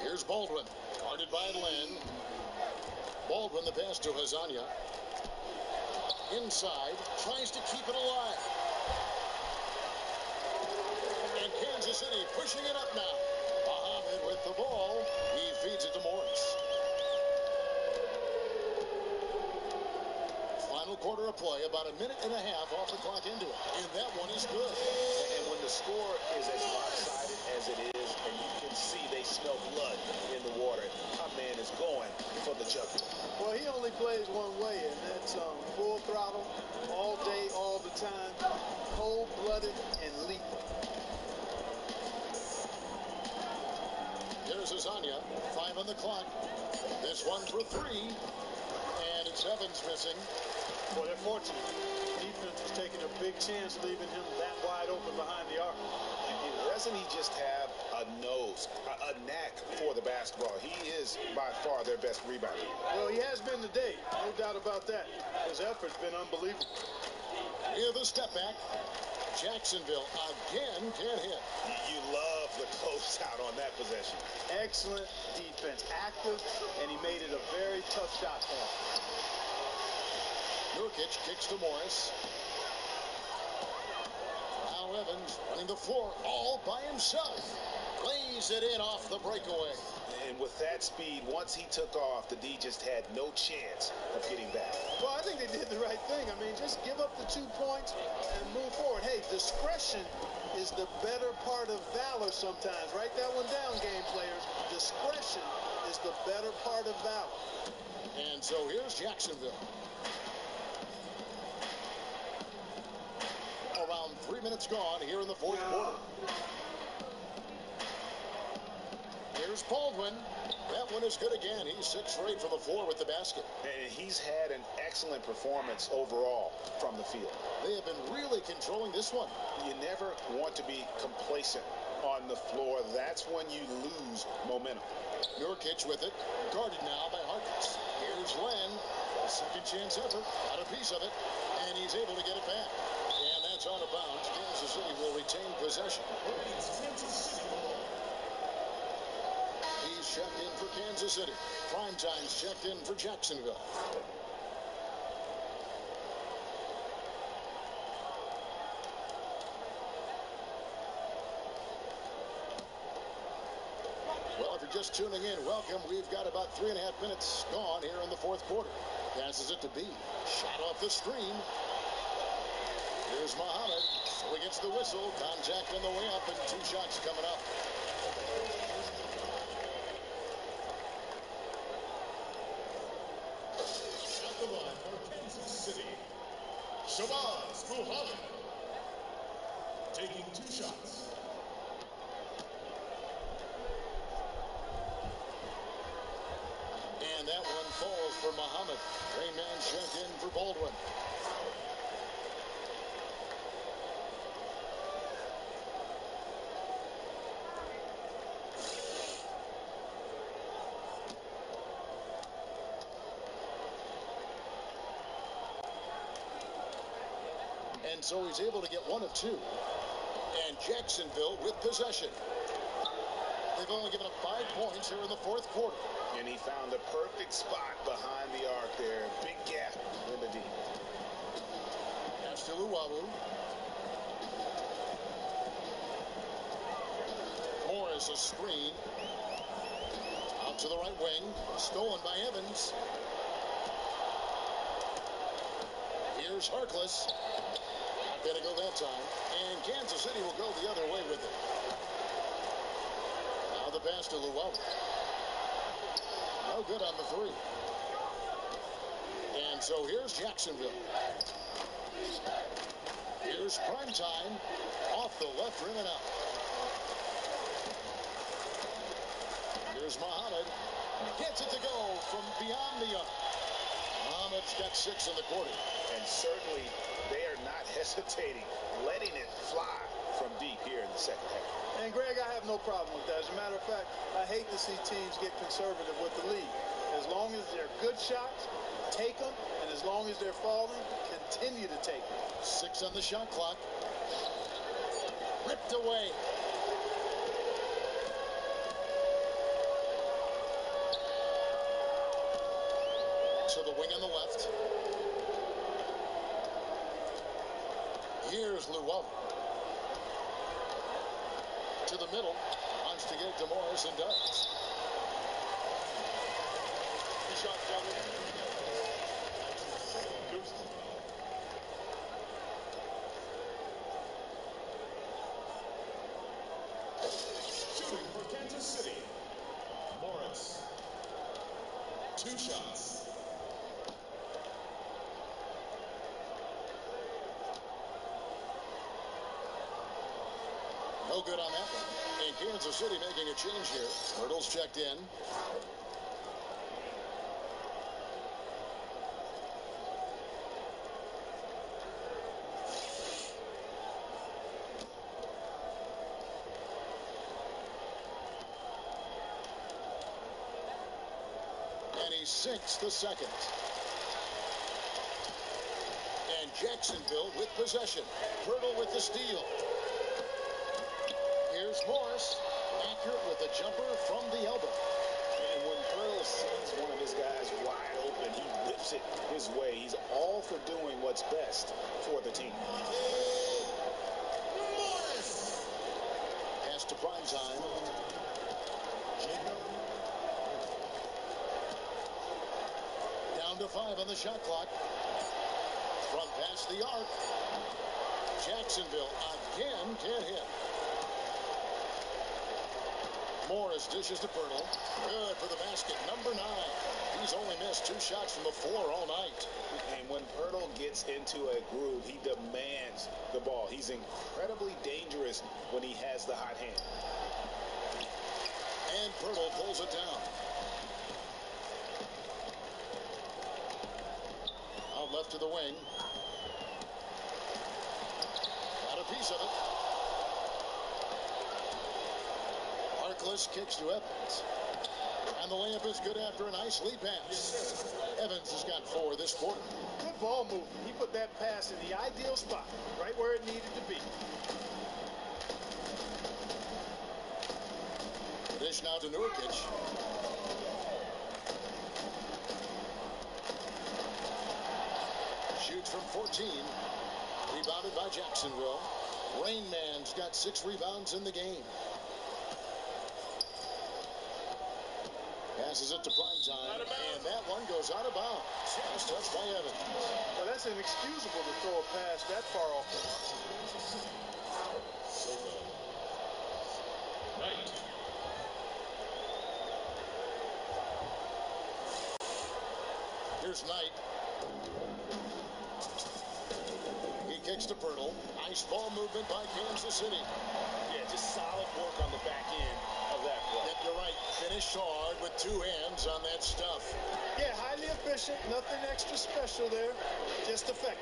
Here's Baldwin. Guarded by Len. Baldwin the pass to Hazania. Inside, tries to keep it alive. And Kansas City pushing it up now. Muhammad with the ball. He feeds it to Morris. Final quarter of play, about a minute and a half off the clock into it. And that one is good. And when the score is as lopsided as it is, and you can see they smell blood in the water, my man is going for the jugular. Well, he only plays one way, and that's full throttle, all day, all the time, cold-blooded and lethal. Here's Azania, 5 on the clock. This one for 3, and it's Evans missing. Well, they're fortunate. Defense is taking a big chance, leaving him that wide open behind the arc. And doesn't he just have a nose, a knack for the basketball? He is by far their best rebounder. Well, he has been today, no doubt about that. His effort's been unbelievable. Here's the step back. Jacksonville again can't hit. You love the closeout on that possession. Excellent defense, active, and he made it a very tough shot for him. Nurkic kicks to Morris. Now Evans running the floor all by himself. Lays it in off the breakaway. And with that speed, once he took off, the D just had no chance of getting back. Well, I think they did the right thing. I mean, just give up the 2 points and move forward. Hey, discretion is the better part of valor sometimes. Write that one down, game players. Discretion is the better part of valor. And so here's Jacksonville. Around 3 minutes gone here in the fourth quarter. Here's Baldwin. That one is good again. He's 6 for 8 from the floor with the basket. And he's had an excellent performance overall from the field. They have been really controlling this one. You never want to be complacent on the floor. That's when you lose momentum. Nurkic with it. Guarded now by Harkness. Here's Len. Second chance effort. Got a piece of it. And he's able to get it back. And that's out of bounds. Kansas City will retain possession. He's checked in for Kansas City. Primetime's checked in for Jacksonville. Well, if you're just tuning in, welcome. We've got about 3.5 minutes gone here in the fourth quarter. Passes it to B. Shot off the screen. Here's Muhammad. So he gets the whistle. Contact on the way up and 2 shots coming up. At the line for Kansas City, Shabazz Muhammad. Taking 2 shots. And that one falls for Muhammad. Rayman checked in for Baldwin. And so he's able to get 1 of 2. And Jacksonville with possession. They've only given up 5 points here in the fourth quarter. And he found the perfect spot behind the arc there. Big gap in the D. Pass to Luwawu. Morris a screen. Out to the right wing. Stolen by Evans. Here's Harkless. Not going to go that time. And Kansas City will go the other way with it. Now the pass to Luwawu. No good on the 3. And so here's Jacksonville. Here's Primetime. Off the left rim and out. Here's Muhammad. Gets it to go from beyond the arc. Muhammad's got 6 in the quarter. And certainly they are not hesitating, letting it fly from deep here in the second half. And, Greg, I have no problem with that. As a matter of fact, I hate to see teams get conservative with the lead. As long as they're good shots, take them. And as long as they're falling, continue to take them. 6 on the shot clock. Ripped away. to the wing on the left. Here's Luwawu. To the middle. Wants to get it to Morris and does. He shot double. Shooting for Kansas City, Morris. 2 shots. No good on that one. And Kansas City making a change here. Hurdle's checked in. And he sinks the second. And Jacksonville with possession. Hurdle with the steal. Here's Morris, accurate with a jumper from the elbow. And when Hurdle sees one of his guys wide open, he whips it his way. He's all for doing what's best for the team. Morris! Pass to prime time. Down to 5 on the shot clock. Front past the arc. Jacksonville again can't hit. Morris dishes to Pirtle. Good for the basket. Number 9. He's only missed 2 shots from the floor all night. And when Pirtle gets into a groove, he demands the ball. He's incredibly dangerous when he has the hot hand. And Pirtle pulls it down. Out left to the wing. Got a piece of it. Harkless kicks to Evans. And the layup is good after a nice lead pass. Evans has got 4 this quarter. Good ball movement. He put that pass in the ideal spot, right where it needed to be. The dish now to Nurkic. Shoots from 14. Rebounded by Jacksonville. Rain Man's got 6 rebounds in the game. Passes it to primetime, and that one goes out of bounds. Nice touch by Evans. Well, that's inexcusable to throw a pass that far off. Knight. Here's Knight. He kicks to Pirtle. Nice ball movement by Kansas City. Yeah, just solid work on the back end of that play. Yep, you're right. Finished hard with 2 hands on that stuff. Yeah, highly efficient. Nothing extra special there. Just effective.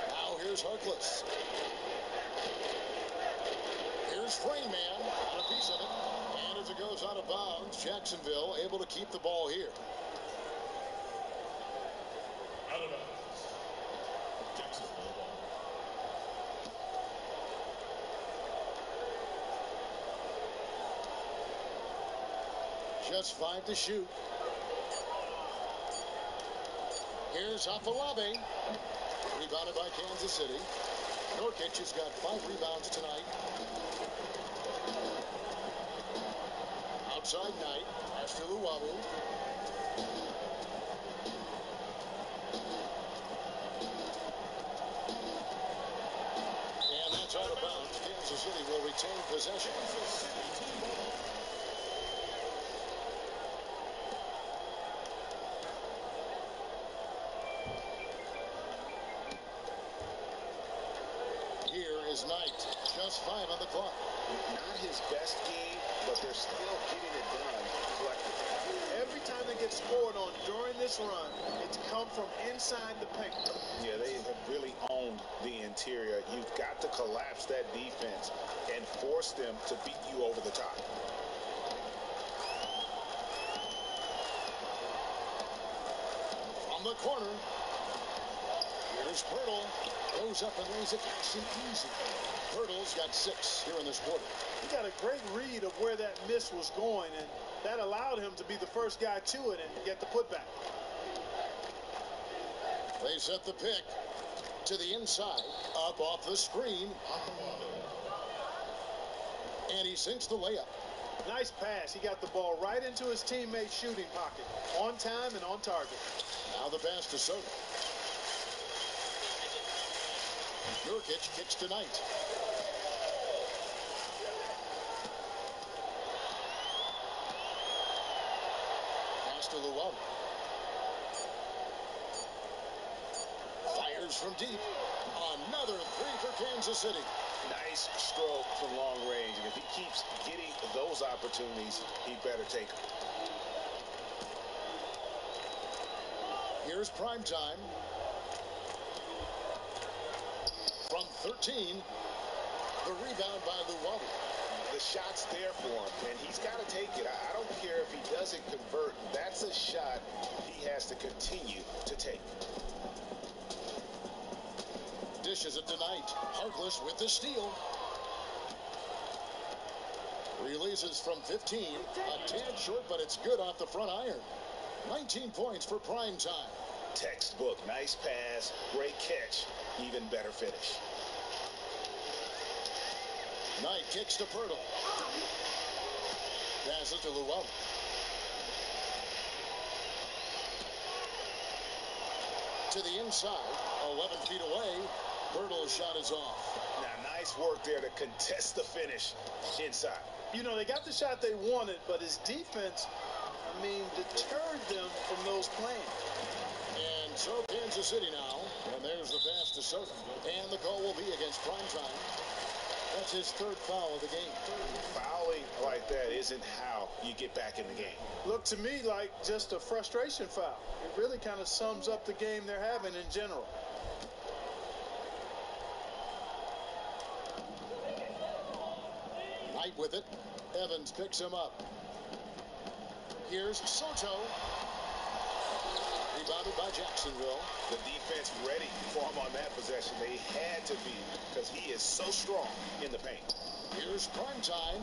Now here's Harkless. Here's Rain Man. Got a piece of it. And as it goes out of bounds, Jacksonville able to keep the ball here. Out of bounds. Jacksonville ball. Just 5 to shoot. Here's Afalabi. Rebounded by Kansas City. Nurkic has got 5 rebounds tonight. Outside Knight. Pass to Luwawu. And that's out of bounds. Kansas City will retain possession. Here is Knight. Just 5 on the clock. Not his best game, but they're still getting it done collectively. Every time they get scored on during this run, it's come from inside the paint. Yeah, they have really owned the interior. You've got to collapse that defense and force them to beat you over the top. On the corner. Here's Pirtle. Goes up and lays it nice and easy. Pirtle's got 6 here in this quarter. He got a great read of where that miss was going, and That allowed him to be the first guy to it and get the putback. They set the pick to the inside, up off the screen. And he sinks the layup. Nice pass. He got the ball right into his teammate's shooting pocket. On time and on target. Now the pass to Soto. Nurkic kicks to Knight. Pass to Llewellyn. Fires from deep. Another three for Kansas City. Nice stroke from long range. And if he keeps getting those opportunities, he better take them. Here's prime time. From 13, the rebound by Llewellyn. The shot's there for him, and he's got to take it. I don't care if he doesn't convert. That's a shot he has to continue to take. Dishes it to Knight. Harkless with the steal. Releases from 15. A tad short, but it's good off the front iron. 19 points for prime time. Textbook. Nice pass. Great catch. Even better finish. Knight kicks to Pirtle. Passes to Llewellyn. To the inside. 11 feet away. Pirtle's shot is off. Now, nice work there to contest the finish inside. You know, they got the shot they wanted, but his defense, deterred them from those plans. And so Kansas City now. And there's the pass to Soto. And the call will be against primetime. That's his third foul of the game. Fouling like that isn't how you get back in the game. Looked to me like just a frustration foul. It really kind of sums up the game they're having in general. Knight with it. Evans picks him up. Here's Soto. Rebounded by Jacksonville. The defense ready for him on that possession. They had to be, because he is so strong in the paint. Here's primetime.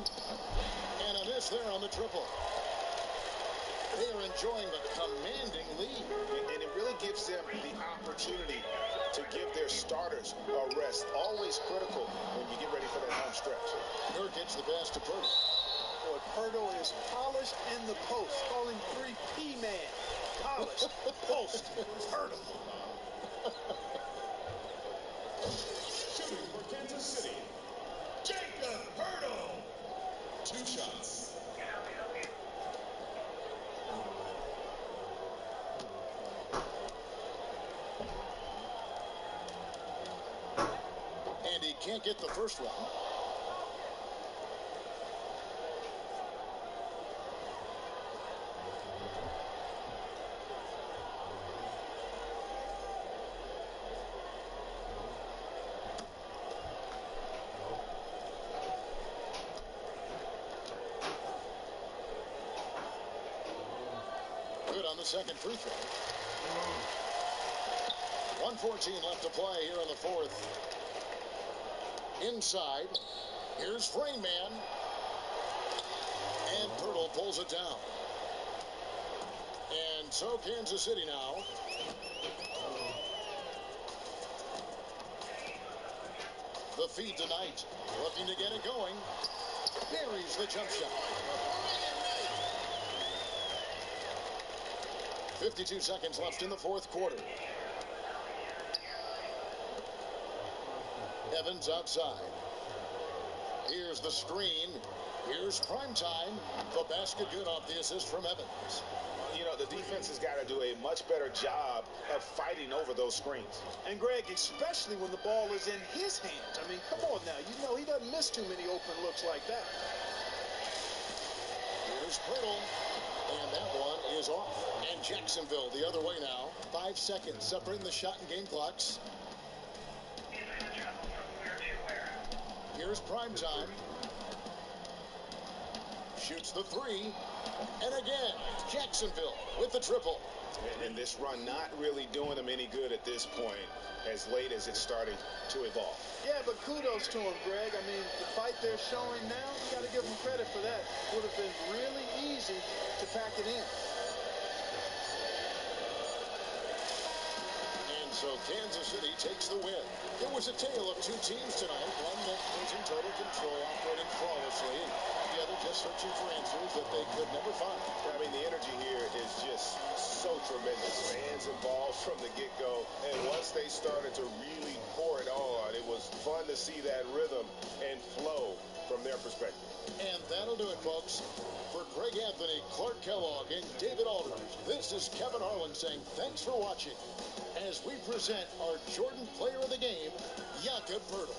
And a miss there on the triple. They are enjoying a commanding lead. And it really gives them the opportunity to give their starters a rest. Always critical when you get ready for that home stretch. Nurkic the pass to Pirtle. Boy, Pirtle is polished in the post. Call him 3P man. Polished. Post. Pirtle. Shooting for Kansas City, Jacob Pirtle. 2 shots. And he can't get the first one. Good on the second free throw. 1:14 left to play here in the fourth. Inside. Here's Frame Man. And Pirtle pulls it down. And so Kansas City now. The feed tonight. Looking to get it going. Buries the jump shot. 52 seconds left in the fourth quarter. Evans outside. Here's the screen. Here's primetime. The basket good off the assist from Evans. You know, the defense has got to do a much better job of fighting over those screens. And Greg, especially when the ball is in his hands. Come on now. You know he doesn't miss too many open looks like that. Here's Pirtle. And that one is off. And Jacksonville the other way now. 5 seconds separating the shot and game clocks. Here's primetime. shoots the three. And again, Jacksonville with the triple. And this run not really doing them any good at this point, as late as it's starting to evolve. Yeah, but kudos to him, Greg. I mean, the fight they're showing now, you got to give them credit for that. Would have been really easy to pack it in. And so Kansas City takes the win. It was a tale of two teams tonight. One that was in total control, operating flawlessly. The other just searching for answers that they could never find. I mean, the energy here is just so tremendous. Fans involved from the get-go. And once they started to really pour it on, it was fun to see that rhythm and flow from their perspective. And that'll do it, folks. For Greg Anthony, Clark Kellogg, and David Aldridge, this is Kevin Harlan saying thanks for watching as we present our Jordan Player of the Game, Jakob Poeltl.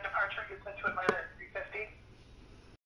Departure, you sent to Atlanta at 3:50.